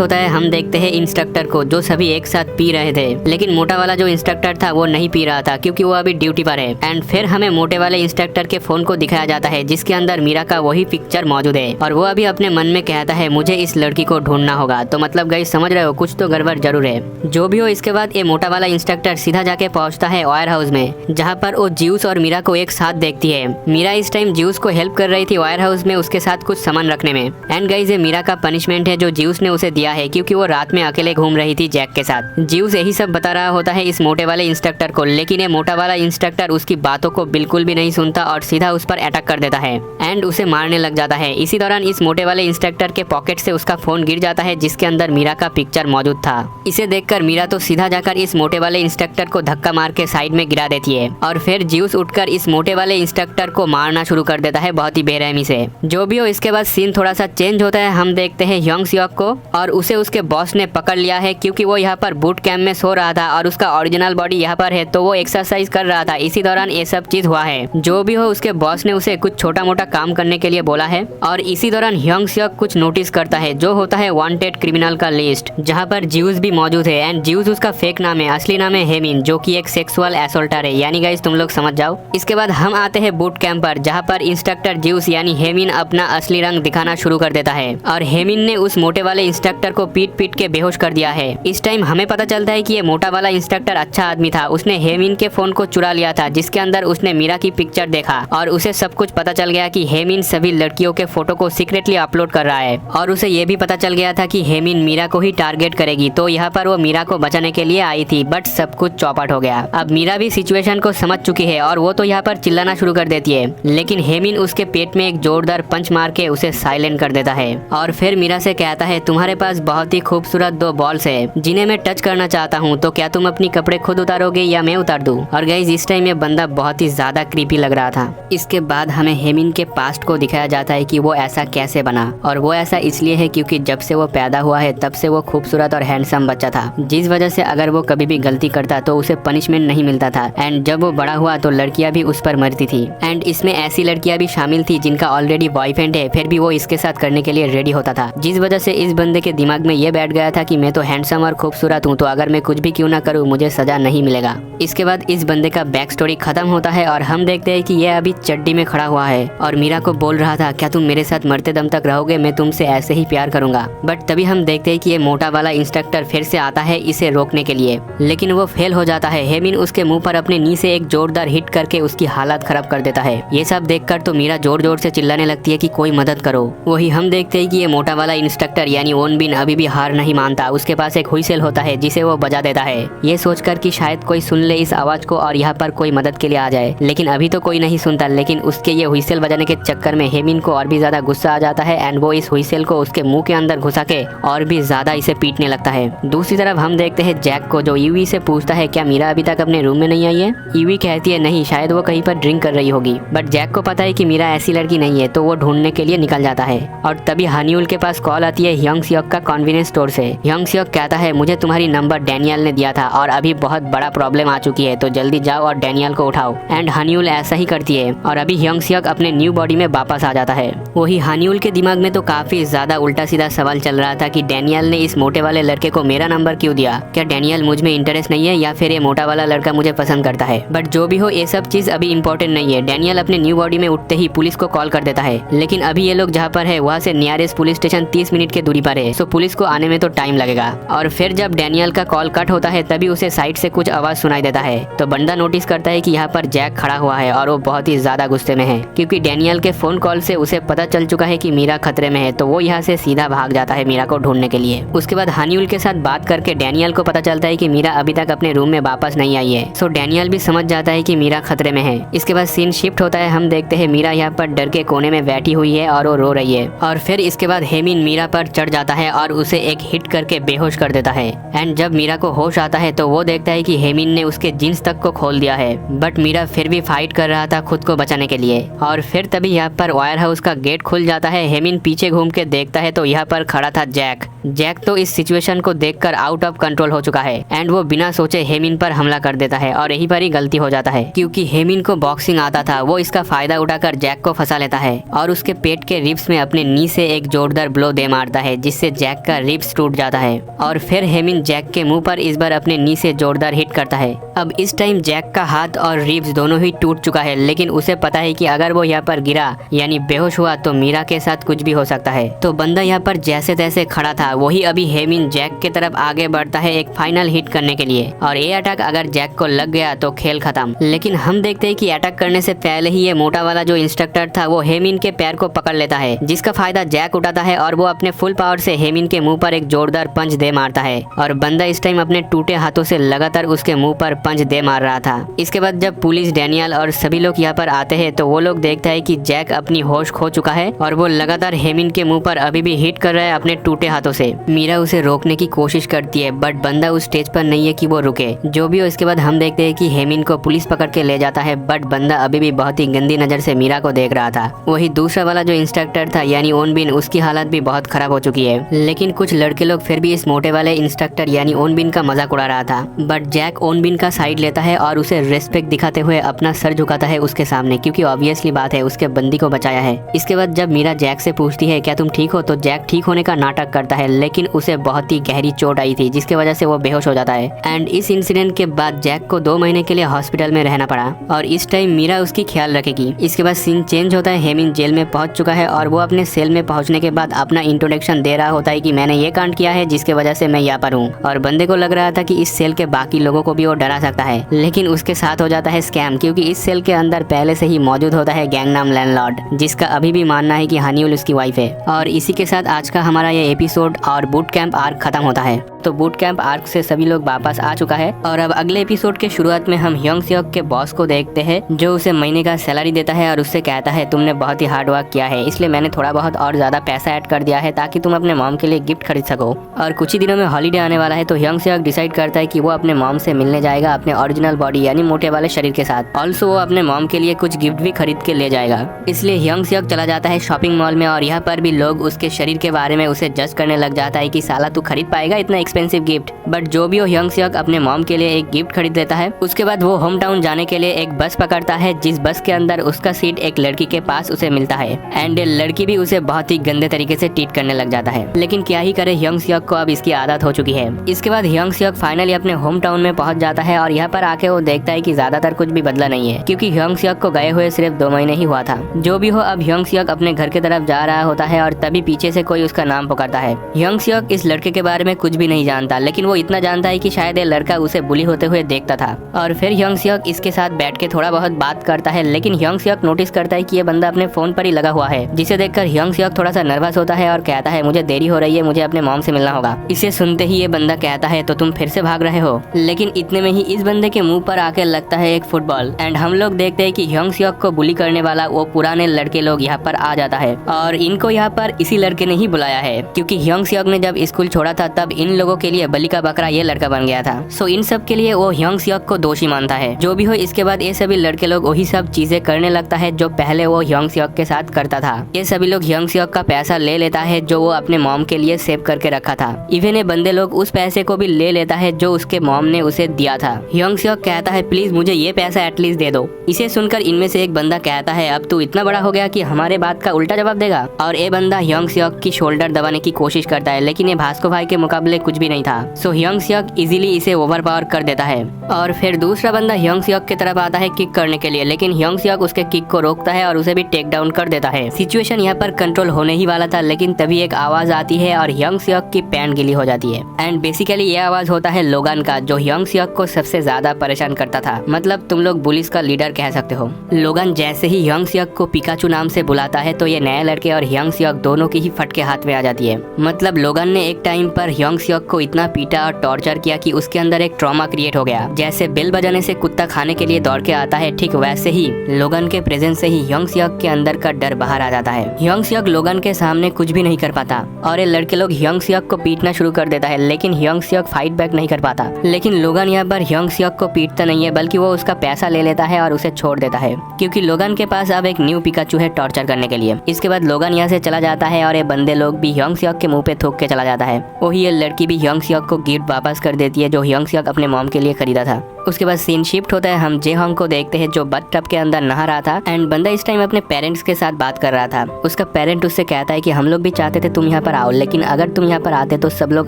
होता है। हम देखते हैं इंस्ट्रक्टर को जो सभी एक साथ पी रहे थे, लेकिन मोटा वाला जो इंस्ट्रक्टर था वो नहीं पी रहा था क्योंकि वो अभी ड्यूटी पर है। एंड फिर हमें मोटे वाले इंस्ट्रक्टर के फोन को दिखाया जाता है, जिसके अंदर मीरा का वही पिक्चर मौजूद है और वो अभी अपने मन में कहता है मुझे इस लड़की को ढूंढना होगा। तो मतलब गाइस समझ रहे हो, कुछ तो गड़बड़ जरूर है। जो भी हो, इसके बाद ये मोटा वाला इंस्ट्रक्टर सीधा जाके पहुंचता है वायर हाउस में, जहाँ पर वो ज्यूस और मीरा को एक साथ देखती है। मीरा इस टाइम ज्यूस को हेल्प कर रही थी वायर हाउस में उसके साथ कुछ सामान रखने में। एंड गाइस ये मीरा का पनिशमेंट है जो ज्यूस ने उसे दिया है, क्योंकि वो रात में अकेले घूम रही थी जैक के साथ। ज्यूस यही सब बता रहा होता है इस मोटे वाले इंस्ट्रक्टर को, लेकिन ये मोटा वाला इंस्ट्रक्टर उसकी बातों को बिल्कुल भी नहीं सुनता और सीधा उस पर अटैक कर देता है एंड उसे मारने लग जाता है। इसी दौरान इस मोटे वाले इंस्ट्रक्टर के पॉकेट से उसका फोन गिर जाता है, जिसके अंदर मीरा का पिक्चर मौजूद था। इसे देखकर मीरा तो सीधा जाकर इस मोटे वाले इंस्ट्रक्टर को धक्का मार के साइड में गिरा देती है और फिर ज्यूस उठकर इस मोटे वाले इंस्ट्रक्टर को मारना शुरू कर देता है बहुत ही बेरहमी से। जो भी हो, इसके बाद सीन थोड़ा सा चेंज होता है। हम देखते हैं ह्योंग सियोक को और उसे उसके बॉस ने पकड़ लिया है, क्योंकि वो यहाँ पर बूट कैंप में सो रहा था और उसका ओरिजिनल बॉडी यहाँ पर है, तो वो एक्सरसाइज कर रहा था। इसी दौरान ये सब चीज हुआ है। जो भी हो, उसके बॉस ने उसे कुछ छोटा मोटा काम करने के लिए बोला है और इसी दौरान ह्योंग सियोक कुछ नोटिस करता है, जो होता है वांटेड क्रिमिनल का लिस्ट, जहाँ पर ज्यूस भी मौजूद है। एंड ज्यूस उसका फेक नाम है, असली नाम है हेमिन, जो कि एक सेक्सुअल असॉल्टर है। यानी गाइस तुम लोग समझ जाओ। इसके बाद हम आते हैं बूट कैंप पर, जहाँ पर इंस्ट्रक्टर ज्यूस यानी हेमिन अपना असली रंग दिखाना शुरू कर देता है और हेमिन ने उस मोटे वाले इंस्ट्रक्टर को पीट पीट के बेहोश कर दिया है। इस टाइम हमें पता चलता है कि ये मोटा वाला इंस्ट्रक्टर अच्छा आदमी था। उसने हेमिन के फोन को चुरा लिया था, जिसके अंदर उसने मीरा की पिक्चर देखा और उसे सब कुछ पता चल गया कि हेमिन सभी लड़कियों के फोटो को सीक्रेटली अपलोड कर रहा है और उसे ये भी पता चल गया था कि हेमिन मीरा को ही टारगेट करेगी। तो यहाँ पर वो मीरा को बचाने के लिए आई थी, बट सब कुछ चौपट हो गया। अब मीरा भी सिचुएशन को समझ चुकी है और वो तो यहाँ पर चिल्लाना शुरू कर देती है, लेकिन हेमिन उसके पेट में एक जोरदार पंच मार के उसे साइलेंट कर देता है और फिर मीरा से कहता है तुम्हारे पास बहुत ही खूबसूरत 2 बॉल्स है जिन्हें मैं टच करना चाहता हूँ, तो क्या तुम अपनी कपड़े खुद उतारोगे या मैं उतार दूँ। और गाइस इस टाइम ये बंदा बहुत ही ज्यादा क्रीपी लग रहा था। इसके बाद हमें हेमिन के पास्ट को दिखाया जाता है कि वो ऐसा कैसे बना, और वो ऐसा इसलिए है क्योंकि जब से वो पैदा हुआ है तब से वो खूबसूरत और हैंडसम बच्चा था, जिस वजह से अगर वो कभी भी गलती करता तो उसे पनिशमेंट नहीं मिलता था। एंड जब वो बड़ा हुआ तो लड़कियां भी उस पर मरती थी एंड इसमें ऐसी लड़कियां भी शामिल थी जिनका ऑलरेडी बॉयफ्रेंड है, फिर भी वो इसके साथ करने के लिए रेडी होता था, जिस वजह से इस बंदे के दिमाग में ये बैठ गया था कि मैं तो हैंडसम और खूबसूरत हूँ, तो अगर मैं कुछ भी क्यों ना करूँ मुझे सजा नहीं मिलेगा। इसके बाद इस बंदे का बैक स्टोरी खत्म होता है और हम देखते हैं कि ये अभी चड्डी में खड़ा हुआ है और मीरा को बोल रहा था क्या तुम मेरे साथ मरते दम तक रहोगे, मैं तुमसे ऐसे ही प्यार करूंगा। बट तभी हम देखते हैं कि ये मोटा वाला इंस्ट्रक्टर फिर से आता है इसे रोकने के लिए, लेकिन वो फेल हो जाता है। हेमिन उसके मुंह पर अपने नी से एक जोरदार हिट करके उसकी हालत खराब कर देता है। ये सब देखकर तो मीरा जोर जोर से चिल्लाने लगती है कि कोई मदद करो। वही हम देखते हैं कि ये मोटा वाला इंस्ट्रक्टर यानी ओनबिन अभी भी हार नहीं मानता। उसके पास एक हुइसेल होता है जिसे वो बजा देता है, ये सोचकर कि शायद कोई सुन ले इस आवाज को और यहाँ पर कोई मदद के लिए आ जाए, लेकिन अभी तो कोई नहीं सुनता। लेकिन उसके ये हुइसेल बजाने के चक्कर में हेमिन को और भी ज्यादा गुस्सा आ जाता है एंड वो इस हुइसेल को उसके मुंह के अंदर घुसा के और भी ज्यादा इसे पीटने लगता है। दूसरी तरफ हम देखते हैं जैक को, जो ईवी से पूछता है क्या मीरा अभी तक अपने रूम में नहीं आई है। ईवी कहती है नहीं, शायद वो कहीं पर ड्रिंक कर रही होगी, बट जैक को पता है कि मीरा ऐसी लड़की नहीं है, तो वो ढूंढने के लिए निकल जाता है। और तभी हनीउल के पास कॉल आती है ह्योंग सियोक का कन्वीनियंस स्टोर से। ह्योंग सियोक कहता है मुझे तुम्हारी नंबर डैनियल ने दिया था और अभी बहुत बड़ा प्रॉब्लम आ चुकी है, तो जल्दी जाओ और डैनियल को उठाओ। एंड हानियुल ऐसा ही करती है और अभी ह्योंग सियोक अपने न्यू बॉडी में वापस आ जाता है। वही हानियुल के दिमाग में तो काफी ज्यादा उल्टा सीधा सवाल चल रहा था कि डैनियल ने इस मोटे वाले लड़के को मेरा नंबर क्यों दिया, क्या डैनियल मुझ में इंटरेस्ट नहीं है या फिर ये मोटा वाला लड़का मुझे पसंद करता है। बट जो भी हो ये सब चीज अभी इम्पोर्टेंट नहीं है। डैनियल अपने न्यू बॉडी में उठते ही पुलिस को कॉल कर देता है, लेकिन अभी ये लोग जहाँ पर है वहाँ से नियरेस्ट पुलिस स्टेशन 30 मिनट की दूरी पर है, सो पुलिस को आने में तो टाइम लगेगा। और फिर जब डैनियल का कॉल कट होता है तभी उसे साइड से कुछ आवाज सुनाई देता है, तो बंदा नोटिस करता है कि यहाँ पर जैक खड़ा हुआ है और वो बहुत ही ज्यादा गुस्से में है क्योंकि डैनियल के फोन कॉल से उसे पता चल चुका है कि मीरा खतरे में है। तो वो यहाँ से सीधा भाग जाता है मीरा को ढूंढने के लिए। उसके बाद हानियुल के साथ बात करके डैनियल को पता चलता है कि मीरा अभी तक अपने रूम में वापस नहीं आई है, सो डैनियल भी समझ जाता है कि मीरा खतरे में है। इसके बाद सीन शिफ्ट होता है, हम देखते हैं मीरा यहाँ पर डर के कोने में बैठी हुई है और वो रो रही है। और फिर इसके बाद हेमिन मीरा पर चढ़ जाता है और उसे एक हिट करके बेहोश कर देता है। एंड जब मीरा को होश आता है तो वो देखता है कि हेमिन ने उसके जींस तक को खोल दिया है, बट मीरा फिर भी फाइट कर रहा था खुद को बचाने के लिए। और फिर तभी यहाँ पर वायर हाउस का गेट खुल जाता है। हेमिन पीछे घूम के देखता है तो यहाँ पर खड़ा था जैक। जैक तो इस सिचुएशन को देखकर आउट ऑफ कंट्रोल हो चुका है एंड वो बिना सोचे हेमिन पर हमला कर देता है और यही पर ही गलती हो जाता है क्योंकि हेमिन को बॉक्सिंग आता था। वो इसका फायदा उठाकर जैक को फंसा लेता है और उसके पेट के रिब्स में अपने नी से एक जोरदार ब्लो दे मारता है जिससे जैक का रिब्स टूट जाता है। और फिर हेमिन जैक के मुंह पर इस बार अपने नी से जोरदार हिट करता है। अब इस टाइम जैक का हाथ और रिब्स दोनों ही टूट चुका है, लेकिन उसे पता है कि अगर वो यहाँ पर गिरा यानी बेहोश हुआ तो मीरा के साथ कुछ भी हो सकता है। तो बंदा यहाँ पर जैसे तैसे खड़ा था, वही अभी हेमिन जैक के तरफ आगे बढ़ता है एक फाइनल हिट करने के लिए। और ये अटैक अगर जैक को लग गया तो खेल खत्म। लेकिन हम देखते हैं कि अटैक करने से पहले ही ये मोटा वाला जो इंस्ट्रक्टर था वो हेमिन के पैर को पकड़ लेता है, जिसका फायदा जैक उठाता है और वो अपने फुल पावर से हेमिन के मुंह पर एक जोरदार पंच दे मारता है। और बंदा इस टाइम अपने टूटे हाथों से लगातार उसके मुंह पर पंच दे मार रहा था। इसके बाद जब पुलिस, डैनियल और सभी लोग यहाँ पर आते हैं तो वो लोग देखता है कि जैक अपनी होश खो चुका है और वो लगातार हेमिन के मुंह पर अभी भी हिट कर रहा है अपने टूटे हाथों से। मीरा उसे रोकने की कोशिश करती है बट बंदा उस स्टेज पर नहीं है कि वो रुके। जो भी हो, इसके बाद हम देखते हैं कि हेमिन को पुलिस पकड़ के ले जाता है, बट बंदा अभी भी बहुत ही गंदी नजर से मीरा को देख रहा था। वही दूसरा वाला जो इंस्ट्रक्टर था यानी ओनबिन, उसकी हालत भी बहुत खराब हो चुकी है। लेकिन कुछ लड़के लोग फिर भी इस मोटे वाले इंस्ट्रक्टर यानी ओनबिन का मजाक उड़ा रहा था, बट जैक ओनबिन का साइड लेता है और उसे रेस्पेक्ट दिखाते हुए अपना सर झुकाता है उसके सामने, क्योंकि ऑब्वियसली बात है उसके बंदी को बचाया है। इसके बाद जब मीरा जैक से पूछती है क्या तुम ठीक हो, तो जैक ठीक होने का नाटक करता है, लेकिन उसे बहुत ही गहरी चोट आई थी जिसकी वजह से वो बेहोश हो जाता है। एंड इस इंसिडेंट के बाद जैक को 2 महीने के लिए हॉस्पिटल में रहना पड़ा और इस टाइम मीरा उसकी ख्याल रखेगी। इसके बाद सीन चेंज होता है, हेमिन जेल में पहुंच चुका है और वो अपने सेल में पहुंचने के बाद अपना इंट्रोडक्शन दे रहा होता है कि मैंने ये कांड किया है जिसके वजह से मैं यहाँ पर हूँ। और बंदे को लग रहा था कि इस सेल के बाकी लोगों को भी वो डरा सकता है, लेकिन उसके साथ हो जाता है स्कैम, क्योंकि इस सेल के अंदर पहले से ही मौजूद होता है गैंग नाम लैंडलॉर्ड, जिसका अभी भी मानना है कि हानियुल उसकी वाइफ है। और इसी के साथ आज का हमारा ये एपिसोड और बूट कैंप आर्क खत्म होता है। तो बूट कैंप आर्क से सभी लोग वापस आ चुका है और अब अगले एपिसोड के शुरुआत में हम ह्योंग सियोक के बॉस को देखते हैं, जो उसे महीने का सैलरी देता है और उससे कहता है तुमने बहुत ही हार्ड वर्क किया है, इसलिए मैंने थोड़ा बहुत और ज्यादा पैसा ऐड कर दिया है ताकि तुम अपने मॉम के लिए गिफ्ट खरीद सको। और कुछ ही दिनों में हॉलीडे आने वाला है, तो ह्योंग सियोक डिसाइड करता है कि वो अपने मॉम से मिलने जाएगा अपने ओरिजिनल बॉडी यानी मोटे वाले शरीर के साथ। ऑल्सो वो अपने मॉम के लिए कुछ गिफ्ट भी खरीद के ले जाएगा। इसलिए ह्योंग सियोक चला जाता है शॉपिंग मॉल में और यहाँ पर भी लोग उसके शरीर के बारे में उसे जज करने लग जाता है कि साला तू खरीद पाएगा इतना एक्सपेंसिव गिफ्ट। बट जो भी हो, ह्योंग सियोक अपने मॉम के लिए एक गिफ्ट खरीद देता है। उसके बाद वो होम टाउन जाने के लिए एक बस पकड़ता है, जिस बस के अंदर उसका सीट एक लड़की के पास उसे मिलता है एंड लड़की भी उसे बहुत ही गंदे तरीके से ट्रीट करने लग जाता है। लेकिन क्या ही करे, ह्योंग सियोक को अब इसकी आदत हो चुकी है। इसके बाद ह्योंग सियोक फाइनली अपने होम टाउन में पहुंच जाता है और यहाँ पर आके वो देखता है कि ज्यादातर कुछ भी बदला नहीं है, क्योंकि ह्योंग सियोक को गए हुए सिर्फ 2 महीने ही हुआ था। जो भी हो, अब ह्योंग सियोक अपने घर की तरफ जा रहा होता है और तभी पीछे से कोई उसका नाम पुकारता है। ह्योंग सियोक इस लड़के के बारे में कुछ भी नहीं जानता, लेकिन वो इतना जानता है कि शायद ये लड़का उसे बुली होते हुए देखता था। और फिर ह्योंग सियोक इसके साथ बैठ के थोड़ा बहुत बात करता है, लेकिन ह्योंग सियोक नोटिस करता है कि ये बंदा अपने फोन पर ही लगा हुआ है, जिसे देखकर ह्योंग सियोक थोड़ा सा नर्वस होता है और कहता है मुझे देरी हो रही है, मुझे अपने मॉम से मिलना होगा। इसे सुनते ही ये बंदा कहता है तो तुम फिर से भाग रहे हो। लेकिन इतने में ही इस बंदे के मुंह पर आके लगता है एक फुटबॉल एंड हम लोग देखते हैं कि ह्योंग सियोक को बुली करने वाला वो पुराने लड़के लोग यहाँ पर आ जाता है और इनको यहाँ पर इसी लड़के ने ही बुलाया है, क्योंकि ह्योंग सियोक ने जब स्कूल छोड़ा था तब इन लोगों के लिए बलि का बकरा ये लड़का बन गया था। सो इन सब के लिए वो ह्योंग सियोक को दोषी मानता है। जो भी हो, इसके बाद ये सभी लड़के लोग वही सब चीजें करने लगता है जो पहले वो ह्योंग सियोक के साथ करता था। ये सभी लोग ह्योंग सियोक का पैसा ले लेता है जो वो अपने मॉम के लिए सेव करके रखा था। इवन ये बंदे लोग उस पैसे को भी ले लेता है जो उसके मॉम ने उसे दिया था। ह्योंग सियोक कहता है प्लीज मुझे ये पैसा एटलीस्ट दे दो। इसे सुनकर इनमें से एक बंदा कहता है अब तू इतना बड़ा हो गया कि हमारे बात का उल्टा जवाब देगा। और ये बंदा ह्योंग सियोक की शोल्डर दबाने की कोशिश करता है, लेकिन ये भास्को भाई के मुकाबले कुछ भी नहीं था। सो ह्योंग सियोक इजीली इसे ओवरपावर कर देता है। और फिर दूसरा बंदा ह्योंग सियोक की तरफ आता है किक करने के लिए, लेकिन ह्योंग सियोक उसके किक को रोकता है और उसे भी टेक डाउन कर देता है। सिचुएशन यहाँ पर कंट्रोल होने ही वाला था, लेकिन तभी एक आवाज आती है और ह्योंग सियोक की पैंट गीली हो जाती है। एंड बेसिकली ये आवाज होता है लोगान का, जो ह्योंग सियोक को सबसे ज्यादा परेशान करता था। मतलब तुम लोग पुलिस का लीडर कह सकते हो। लोगान जैसे ही ह्योंग सियोक को पिकाचू नाम से बुलाता है तो ये नए लड़के और ह्योंग सियोक दोनों की ही फटके हाथ में आ जाती है। मतलब लोगान ने एक टाइम पर ह्योंग सियोक को इतना पीटा और टॉर्चर किया कि उसके अंदर एक ट्रॉमा क्रिएट हो गया। जैसे बेल बजाने से कुत्ता खाने के लिए दौड़ के आता है, ठीक वैसे ही लोगान के प्रेजेंस से ही ह्योंग सियोक के अंदर का डर बाहर आ जाता है। ह्योंग सियोक लोगान के सामने कुछ भी नहीं कर पाता और ये लड़के लोग ह्योंग सियोक को पीटना शुरू कर देता है, लेकिन ह्योंग सियोक फाइट बैक नहीं कर पाता। लेकिन लोगान यहाँ पर ह्योंग सियोक को पीटता नहीं है, बल्कि वो उसका पैसा ले लेता है और उसे छोड़ देता है, क्योंकि लोगान के पास अब एक न्यू पिकाचू है टॉर्चर करने के लिए। इसके बाद लोगान यहाँ से चला जाता है और ये बंदे लोग भी ह्योंग सियोक के मुंह पे थूक के चला जाता है। वही ये लड़की भी ह्योंग सियोक को गिफ्ट वापस कर देती है जो ह्योंग सियोक अपने मॉम के लिए खरीदा था। उसके बाद सीन शिफ्ट होता है, हम जेहोंग को देखते हैं जो बथ टब के अंदर नहा रहा था। एंड बंदा इस टाइम अपने पेरेंट्स के साथ बात कर रहा था। उसका पेरेंट उससे कहता है कि हम लोग भी चाहते थे तुम यहाँ पर आओ, लेकिन अगर तुम यहाँ पर आते तो सब लोग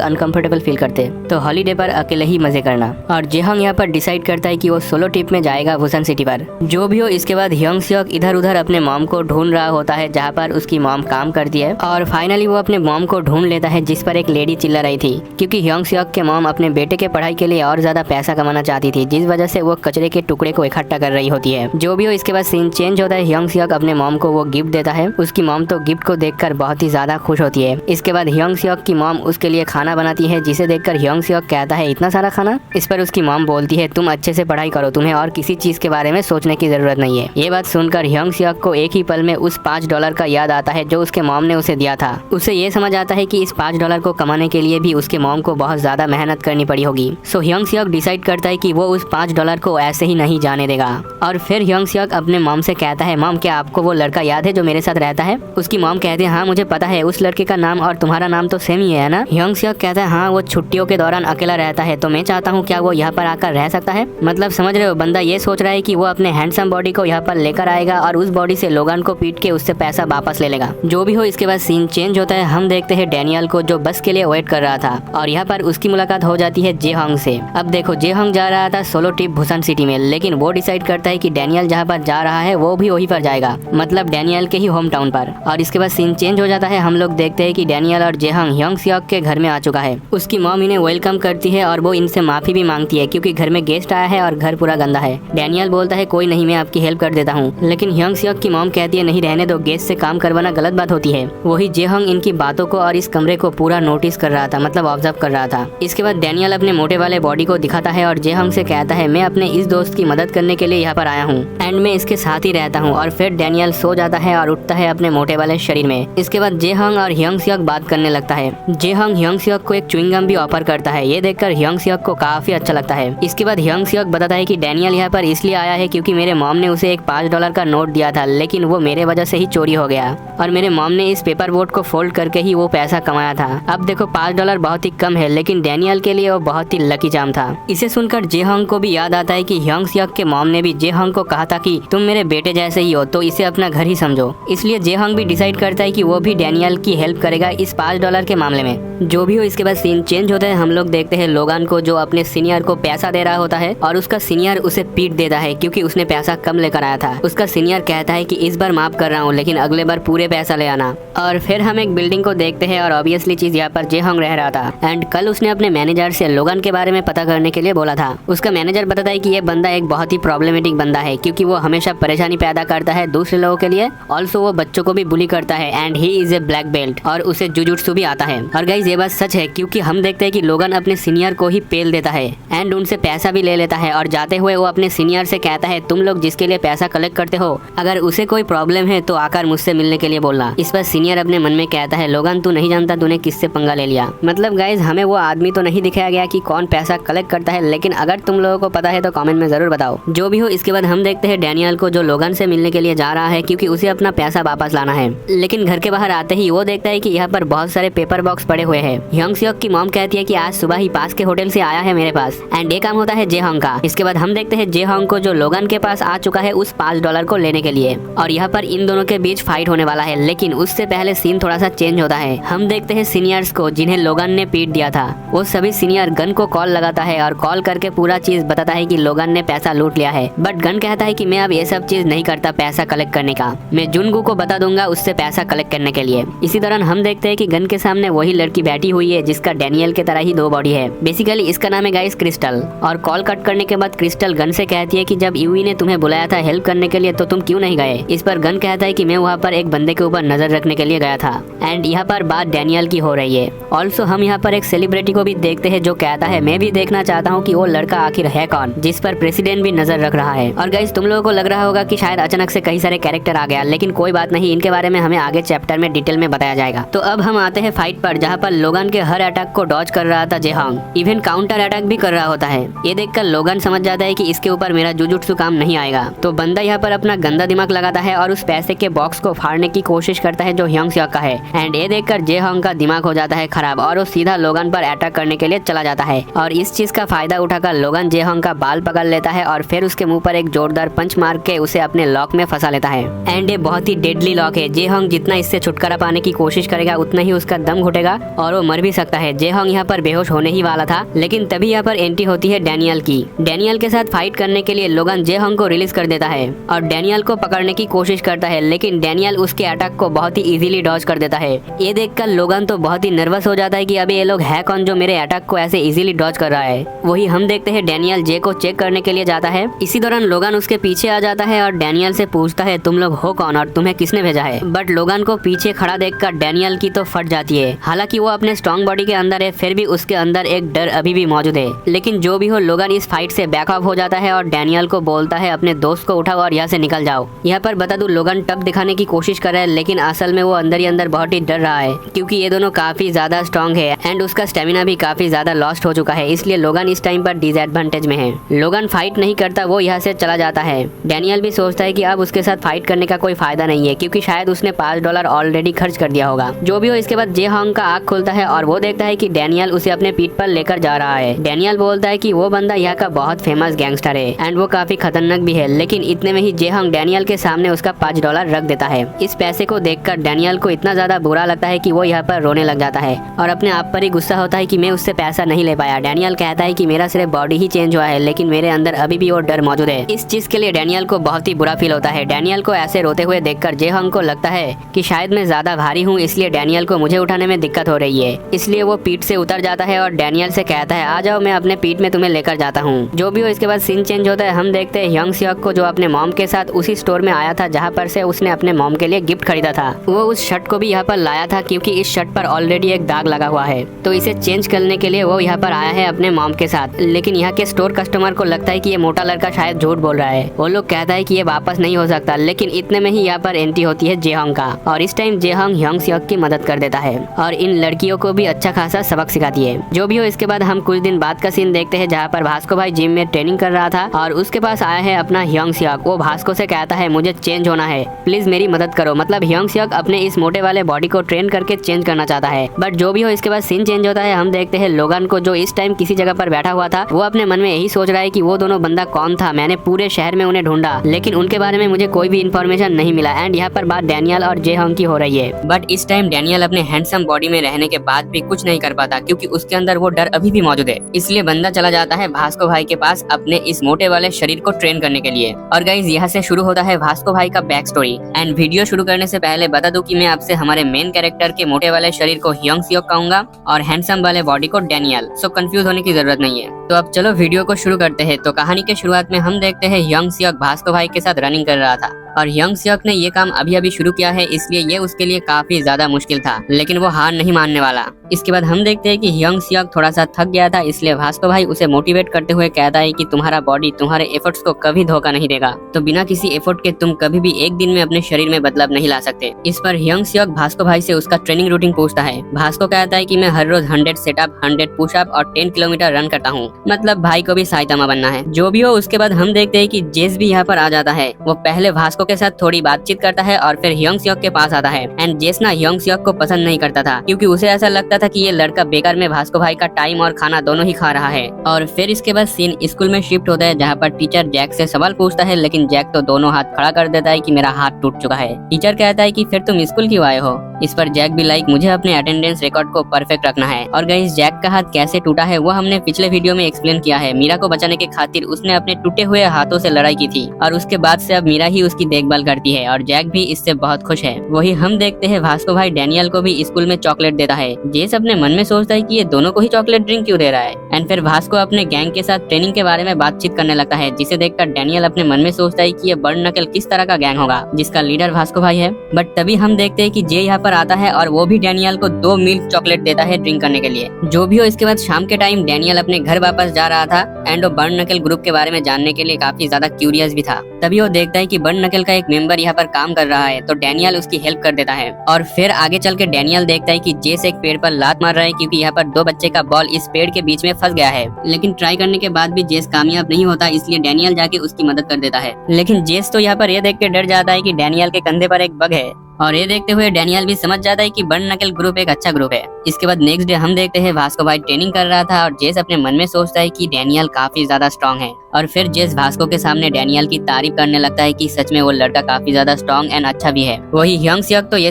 अनकंफर्टेबल फील करते, तो हॉलीडे पर अकेले ही मजे करना। और जेहोंग यहाँ पर डिसाइड करता है कि वो सोलो ट्रिप में जाएगा वुसन सिटी पर। जो भी हो, इसके बाद ह्योंग सियोक इधर उधर अपने मॉम को ढूंढ रहा होता है जहाँ पर उसकी मॉम काम करती है। और फाइनली वो अपने मॉम को ढूंढ लेता है, जिस पर एक लेडी चिल्ला रही थी, क्योंकि ह्योंग सियोक के मॉम अपने बेटे के पढ़ाई के लिए और ज्यादा पैसा कमाना चाहती थी, जिस वजह से वो कचरे के टुकड़े को इकट्ठा कर रही होती है। जो भी हो, इसके बाद सीन चेंज होता है। ह्योंग सियोक अपने मॉम को वो गिफ्ट देता है। उसकी मॉम तो गिफ्ट को देखकर बहुत ही ज्यादा खुश होती है। इसके बाद ह्योंग सियोक की मॉम उसके लिए खाना बनाती है, जिसे देखकर ह्योंग सियोक कहता है इतना सारा खाना। इस पर उसकी मॉम बोलती है तुम अच्छे से पढ़ाई करो, तुम्हें और किसी चीज के बारे में सोचने की जरूरत नहीं है। ये बात सुनकर ह्योंग सियोक को एक ही पल में उस $5 का याद आता है जो उसके मॉम ने उसे दिया था। उसे ये समझ आता है कि इस $5 को कमाने के लिए भी उसके मॉम को बहुत ज्यादा मेहनत करनी पड़ी होगी। सो ह्योंग सियोक डिसाइड करता है कि वो उस $5 को ऐसे ही नहीं जाने देगा। और फिर ह्योंग सियोक अपने मॉम से कहता है मॉम क्या आपको वो लड़का याद है जो मेरे साथ रहता है? उसकी मॉम कहती है हाँ मुझे पता है, उस लड़के का नाम और तुम्हारा नाम तो सेम ही है ना? ह्योंग सियोक कहता है हाँ वो छुट्टियों के दौरान अकेला रहता है, तो मैं चाहता हूँ क्या वो यहाँ पर आकर रह सकता है? मतलब समझ रहे हो, बंदा ये सोच रहा है कि वो अपने हैंडसम बॉडी को यहाँ पर लेकर आएगा और उस बॉडी से लोगान को पीट के उससे पैसा वापस ले लेगा। जो भी हो, इसके बाद सीन चेंज होता है। हम देखते हैं डैनियल को जो बस के लिए वेट कर रहा था और यहाँ पर उसकी मुलाकात हो जाती है जेहोंग से। अब देखो, जेहोंग जा रहा था सोलो ट्रिप वुसन सिटी में, लेकिन वो डिसाइड करता है कि डैनियल जहाँ पर जा रहा है वो भी वहीं पर जाएगा, मतलब डैनियल के ही होम टाउन पर। और इसके बाद सीन चेंज हो जाता है। हम लोग देखते हैं कि डैनियल और जेहोंग ह्योंग सियोक के घर में आ चुका है। उसकी मॉम इन्हें वेलकम करती है और वो इनसे माफी भी मांगती है क्योंकि घर में गेस्ट आया है और घर पूरा गंदा है। डैनियल बोलता है कोई नहीं, मैं आपकी हेल्प कर देता हूँ, लेकिन ह्योंग सियोक की मॉम कहती है नहीं रहने दो, गेस्ट से काम करवाना गलत बात होती है। वही जेहोंग इनकी बातों को और इस कमरे को पूरा नोटिस कर रहा था, मतलब ऑब्जर्व कर रहा था। इसके बाद डैनियल अपने मोटे वाले बॉडी को दिखाता है और जेहोंग से कहता है मैं अपने इस दोस्त की मदद करने के लिए यहाँ पर आया हूँ एंड मैं इसके साथ ही रहता हूँ। और फिर डैनियल सो जाता है और उठता है अपने मोटे वाले शरीर में। इसके बाद जेहोंग और ह्योंग सियोक बात करने लगता है। जेहोंग ह्योंग सियोक को एक च्युइंगम भी ऑफर करता है। ये देखकर ह्योंग सियोक को काफी अच्छा लगता है। इसके बाद ह्योंग सियोक बताता है कि डैनियल यहाँ पर इसलिए आया है क्योंकि मेरे मॉम ने उसे एक $5 का नोट दिया था, लेकिन वो मेरे वजह से ही चोरी हो गया और मेरे मॉम ने इस पेपर बोट को फोल्ड करके ही वो पैसा कमाया था। अब देखो $5 बहुत ही कम है, लेकिन डैनियल के लिए वो बहुत ही लकी चार्म था। इसे सुनकर जेहोंग को भी याद आता है कि ह्योंग सियोक के मॉम ने भी जेहोंग को कहा था कि तुम मेरे बेटे जैसे ही हो, तो इसे अपना घर ही समझो। इसलिए जेहोंग भी डिसाइड करता है कि वो भी डैनियल की हेल्प करेगा इस $5 के मामले में। जो भी हो, इसके बाद सीन चेंज होता है। हम लोग देखते हैं लोगान को जो अपने सीनियर को पैसा दे रहा होता है और उसका सीनियर उसे पीट देता है क्योंकि उसने पैसा कम लेकर आया था। उसका सीनियर कहता है कि इस बार माफ कर रहा हूँ, लेकिन अगले बार पूरे पैसा ले आना। और फिर हम एक बिल्डिंग को देखते हैं और ऑब्वियसली चीज यहाँ पर जेहोंग रह रहा था एंड कल उसने अपने मैनेजर से लोगान के बारे में पता करने के लिए बोला था। उसका मैनेजर बताता है कि ये बंदा एक बहुत ही प्रॉब्लमेटिक बंदा है क्योंकि वो हमेशा परेशानी पैदा करता है दूसरे लोगों के लिए। ऑल्सो वो बच्चों को भी बुली करता है and he is a black belt और उसे जुजुत्सु भी आता है। और गाइस ये बात सच है क्योंकि हम देखते हैं कि लोगान अपने सीनियर को ही पेल देता है एंड उनसे पैसा भी ले लेता है। और जाते हुए वो अपने सीनियर से कहता है तुम लोग जिसके लिए पैसा कलेक्ट करते हो, अगर उसे कोई प्रॉब्लम है तो आकर मुझसे मिलने के लिए बोलना। इस पर सीनियर अपने मन में कहता है लोगान तू नहीं जानता तूने किससे पंगा ले लिया। मतलब गाइज हमें वो आदमी तो नहीं दिखाया गया कि कौन पैसा कलेक्ट करता है, लेकिन अगर तुम लोगों को पता है तो कमेंट में जरूर बताओ। जो भी हो, इसके बाद हम देखते हैं डैनियल को जो लोगन से मिलने के लिए जा रहा है क्योंकि उसे अपना पैसा वापस लाना है। लेकिन घर के बाहर आते ही वो देखता है कि यहाँ पर बहुत सारे पेपर बॉक्स पड़े हुए हैं। ह्योंग सियोक की मॉम कहती है कि आज सुबह ही पास के होटल से आया है मेरे पास, एंड ये काम होता है जेहोंग का। इसके बाद हम देखते हैं जेहोंग को जो लोगन के पास आ चुका है उस $5 को लेने के लिए, और यहाँ पर इन दोनों के बीच फाइट होने वाला है। लेकिन उससे पहले सीन थोड़ा सा चेंज होता है। हम देखते हैं सीनियर्स को जिन्हें लोगन ने पीट दिया था। वो सभी सीनियर गन को कॉल लगाता है और कॉल करके पूरा चीज बताता है कि लोगन ने पैसा लूट लिया है। बट गन कहता है कि मैं अब ये सब चीज नहीं करता पैसा कलेक्ट करने का, मैं जुनगू को बता दूंगा उससे पैसा कलेक्ट करने के लिए। इसी दौरान हम देखते हैं कि गन के सामने वही लड़की बैठी हुई है जिसका डैनियल के तरह ही 2 बॉडी है। बेसिकली इसका नाम है गाइस क्रिस्टल। और कॉल कट करने के बाद क्रिस्टल गन से कहती है कि जब यूई ने तुम्हें बुलाया था हेल्प करने के लिए तो तुम क्यों नहीं गए। इस पर गन कहता है कि मैं वहाँ पर एक बंदे के ऊपर नजर रखने के लिए गया था। एंड यहाँ पर बात डैनियल की हो रही है। ऑल्सो हम यहाँ पर एक सेलिब्रिटी को भी देखते हैं जो कहता है मैं भी देखना चाहता हूँ कि वो लड़का आखिर है कौन, जिस पर प्रेसिडेंट भी नजर रख रहा है। और गाइस तुम लोगों को लग रहा होगा कि शायद अचानक से कई सारे कैरेक्टर आ गया, लेकिन कोई बात नहीं, इनके बारे में हमें आगे चैप्टर में डिटेल में बताया जाएगा। तो अब हम आते हैं फाइट पर, जहाँ पर लोगन के हर अटैक को डॉज कर रहा था जेहोंग, इवन काउंटर अटैक भी कर रहा होता है। ये देखकर लोगन समझ जाता है कि इसके ऊपर मेरा जुजुत्सु काम नहीं आएगा। तो बंदा यहाँ पर अपना गंदा दिमाग लगाता है और उस पैसे के बॉक्स को फाड़ने की कोशिश करता है जो ह्योंग सियोक का है। एंड ये देखकर जेहोंग का दिमाग हो जाता है खराब और वो सीधा लोगन पर अटैक करने के लिए चला जाता है। और इस चीज का फायदा उठाकर लोगन जेहोंग का बाल पकड़ लेता है और फिर उसके मुंह पर एक जोरदार पंच मार के उसे अपने लॉक में फंसा लेता है। एंड ये बहुत ही डेडली लॉक है। जेहोंग जितना इससे छुटकारा पाने की कोशिश करेगा उतना ही उसका दम घुटेगा और वो मर भी सकता है। जेहोंग यहाँ पर बेहोश होने ही वाला था, लेकिन तभी यहाँ पर एंट्री होती है डैनियल की। डैनियल के साथ फाइट करने के लिए लोगन जेहोंग को रिलीज कर देता है और डैनियल को पकड़ने की कोशिश करता है, लेकिन डैनियल उसके अटैक को बहुत ही इजीली डॉज कर देता है। ये देखकर लोगन तो बहुत ही नर्वस हो जाता है कि अभी ये लोग है कौन जो मेरे अटैक को ऐसे इजीली डॉज कर रहा है। वही हम देखते हैं डैनियल जे को चेक करने के लिए जाता है। इसी दौरान लोगन उसके पीछे आ जाता है और डैनियल से पूछता है तुम लोग हो कौन और तुम्हें किसने भेजा है। बट लोगन को पीछे खड़ा देखकर डैनियल की तो फट जाती है। हालांकि वो अपने स्ट्रॉन्ग बॉडी के अंदर है, फिर भी उसके अंदर एक डर अभी भी मौजूद है। लेकिन जो भी हो, लोगन इस फाइट से बैक ऑफ हो जाता है और डैनियल को बोलता है अपने दोस्त को उठाओ और यहाँ से निकल जाओ। यहाँ पर बता दूं लोगन टफ दिखाने की कोशिश कर रहा है, लेकिन असल में वो अंदर ही अंदर बहुत ही डर रहा है क्योंकि ये दोनों काफी ज्यादा स्ट्रॉन्ग है एंड उसका स्टेमिना भी काफी ज्यादा लॉस्ट हो चुका है। इसलिए लोगन इस टाइम पर डिसएडवांटेज में है। लोगन फाइट नहीं करता, वो यहाँ से चला जाता है। डैनियल भी सोचता है कि अब उसके साथ फाइट करने का कोई फायदा नहीं है क्योंकि शायद उसने $5 ऑलरेडी खर्च कर दिया होगा। जो भी हो, इसके बाद जेहोंग का आँख खुलता है और वो देखता है कि डैनियल उसे अपने पीठ पर लेकर जा रहा है। डैनियल बोलता है कि वो बंदा यहाँ का बहुत फेमस गैंगस्टर है एंड वो काफी खतरनाक भी है। लेकिन इतने में ही जेहोंग डैनियल के सामने उसका $5 रख देता है। इस पैसे को देखकर डैनियल को इतना ज्यादा बुरा लगता है कि वो यहाँ पर रोने लग जाता है और अपने आप पर ही गुस्सा होता है कि मैं उससे पैसा नहीं ले पाया। डैनियल कहता है कि मेरा सिर्फ बॉडी ही चेंज हुआ है, लेकिन मेरे अंदर अभी भी वो डर मौजूद है। इस चीज के लिए डैनियल को बहुत ही बुरा फील होता है। डैनियल को ऐसे रोते हुए देखकर जेहोंग को लगता है कि शायद मैं ज्यादा भारी हूँ, इसलिए डैनियल को मुझे उठाने में दिक्कत हो रही है। इसलिए वो पीठ से उतर जाता है और डैनियल से कहता है आ जाओ, मैं अपने पीठ में तुम्हें लेकर जाता हूँ। जो भी हो, इसके बाद सीन चेंज होता है। हम देखते हैं ह्योंग सियोक को जो अपने मॉम के साथ उसी स्टोर में आया था जहाँ पर से उसने अपने मॉम के लिए गिफ्ट खरीदा था। वो उस शर्ट को भी यहाँ पर लाया था क्योंकि इस शर्ट पर ऑलरेडी एक दाग लगा हुआ है, तो इसे चेंज करने के लिए वो यहाँ पर आया है अपने मॉम के साथ। लेकिन यहाँ के स्टोर कस्टमर को लगता है कि ये मोटा लड़का शायद झूठ बोल रहा है। वो लोग कहता है कि ये वापस नहीं हो सकता, लेकिन इतने में ही यहाँ पर एंट्री होती है जेहोंग का और इस टाइम जेहोंग ह्योंग सियोक की मदद कर देता है और इन लड़कियों को भी अच्छा खासा सबक सिखाती है। जो भी हो, इसके बाद हम कुछ दिन बाद का सीन देखते हैं जहाँ पर भास्को भाई जिम में ट्रेनिंग कर रहा था और उसके पास आया है अपना ह्योंग सियोक। वो भास्को से कहता है मुझे चेंज होना है, प्लीज मेरी मदद करो। मतलब ह्योंग सियोक अपने इस मोटे वाले बॉडी को ट्रेन करके चेंज करना चाहता है। बट जो भी हो, इसके बाद सीन चेंज होता है। हम देखते हैं लोगन को जो इस टाइम किसी जगह पर बैठा हुआ था। वो अपने मन में यही सोच रहा है कि वो दोनों बंदा कौन था। मैंने पूरे शहर में उन्हें ढूंढा, लेकिन उनके बारे में मुझे कोई भी इन्फॉर्मेशन नहीं मिला। एंड यहाँ पर बात डैनियल और जेहोंग की हो रही है। बट इस टाइम डैनियल अपने हैंडसम बॉडी में रहने के बाद भी कुछ नहीं कर पाता क्योंकि उसके अंदर वो डर अभी भी मौजूद है। इसलिए बंदा चला जाता है भास्को भाई के पास अपने इस मोटे वाले शरीर को ट्रेन करने के लिए। और गाइज यहाँ से शुरू होता है भास्को भाई का बैक स्टोरी। एंड वीडियो शुरू करने से पहले बता दूं कि मैं आपसे हमारे मेन कैरेक्टर के मोटे वाले शरीर को ह्योंग सियोक कहूंगा और हैंडसम वाले बॉडी को डैनियल। सो कंफ्यूज होने की जरूरत नहीं है। तो अब चलो वीडियो को शुरू करते हैं। तो कहानी के शुरुआत में हम देखते हैं ह्योंग सियोक भास्को भाई के साथ रनिंग कर रहा था। और यंग सियोक ने ये काम अभी अभी शुरू किया है, इसलिए ये उसके लिए काफी ज्यादा मुश्किल था, लेकिन वो हार नहीं मानने वाला। इसके बाद हम देखते हैं कि यंग सियोक थोड़ा सा थक गया था, इसलिए भास्को भाई उसे मोटिवेट करते हुए कहता है कि तुम्हारा बॉडी तुम्हारे एफर्ट्स को कभी धोखा नहीं देगा, तो बिना किसी एफर्ट के तुम कभी भी एक दिन में अपने शरीर में बदलाव नहीं ला सकते। इस पर यंग सियोक भास्को भाई से उसका ट्रेनिंग रूटीन पूछता है। भास्को कहता है कि मैं हर रोज 100 सेटअप, 100 पुशअप और 10 किलोमीटर रन करता हूँ। मतलब भाई को भी साइतामा बनना है। जो भी हो, उसके बाद हम देखते हैं कि जेस भी यहाँ पर आ जाता है। वो पहले भास्को के साथ थोड़ी बातचीत करता है और फिर यंग सियोक के पास आता है। एंड जेस ना यंग सियोक को पसंद नहीं करता था, क्योंकि उसे ऐसा लगता था कि ये लड़का बेकार में भास्को भाई का टाइम और खाना दोनों ही खा रहा है। और फिर इसके बाद सीन स्कूल में शिफ्ट होता है, जहाँ पर टीचर जैक से सवाल पूछता है, लेकिन जैक तो दोनों हाथ खड़ा कर देता है कि मेरा हाथ टूट चुका है। टीचर कहता है कि फिर तुम स्कूल क्यों आए हो। इस पर जैक भी लाइक मुझे अपने अटेंडेंस रिकॉर्ड को परफेक्ट रखना है। और गाइस, जैक का हाथ कैसे टूटा है वो हमने पिछले वीडियो में एक्सप्लेन किया है। मीरा को बचाने के खातिर उसने अपने टूटे हुए हाथों से लड़ाई की थी और उसके बाद से अब मीरा ही उसकी देखभाल करती है और जैक भी इससे बहुत खुश है। वही हम देखते हैं भास्को भाई डैनियल को भी स्कूल में चॉकलेट देता है। जेस अपने मन में सोचता है कि ये दोनों को ही चॉकलेट ड्रिंक क्यों दे रहा है। एंड फिर भास्को अपने गैंग के साथ ट्रेनिंग के बारे में बातचीत करने लगता है, जिसे देखकर डैनियल अपने मन में सोचता है कि ये बर्न नकल किस तरह का गैंग होगा जिसका लीडर भास्को भाई है। बट तभी हम देखते हैं कि जे यहाँ पर आता है और वो भी डैनियल को 2 मिल्क चॉकलेट देता है ड्रिंक करने के लिए। जो भी हो, इसके बाद शाम के टाइम डैनियल अपने घर वापस जा रहा था एंड वो बर्न नकल ग्रुप के बारे में जानने के लिए काफी ज्यादा क्यूरियस भी था। तभी वो देखता है कि बर्न नकल का एक मेंबर यहाँ पर काम कर रहा है, तो डैनियल उसकी हेल्प कर देता है। और फिर आगे चल के डैनियल देखता है कि जेस एक पेड़ पर लात मार रहा है, क्योंकि यहाँ पर 2 बच्चे का बॉल इस पेड़ के बीच में फंस गया है। लेकिन ट्राई करने के बाद भी जेस कामयाब नहीं होता, इसलिए डैनियल जाके उसकी मदद कर देता है। लेकिन जेस तो यहाँ पर ये देख के डर जाता है कि डैनियल के कंधे पर एक बग है, और ये देखते हुए डैनियल भी समझ जाता है कि बर्न नकल ग्रुप एक अच्छा ग्रुप है। इसके बाद नेक्स्ट डे हम देखते हैं भास्को भाई ट्रेनिंग कर रहा था और जेस अपने मन में सोचता है कि डैनियल काफी ज्यादा स्ट्रांग है। और फिर जेस भास्को के सामने डैनियल की तारीफ करने लगता है कि सच में वो लड़का काफी ज्यादा स्ट्रांग एंड अच्छा भी है। वही यंग सियोक तो ये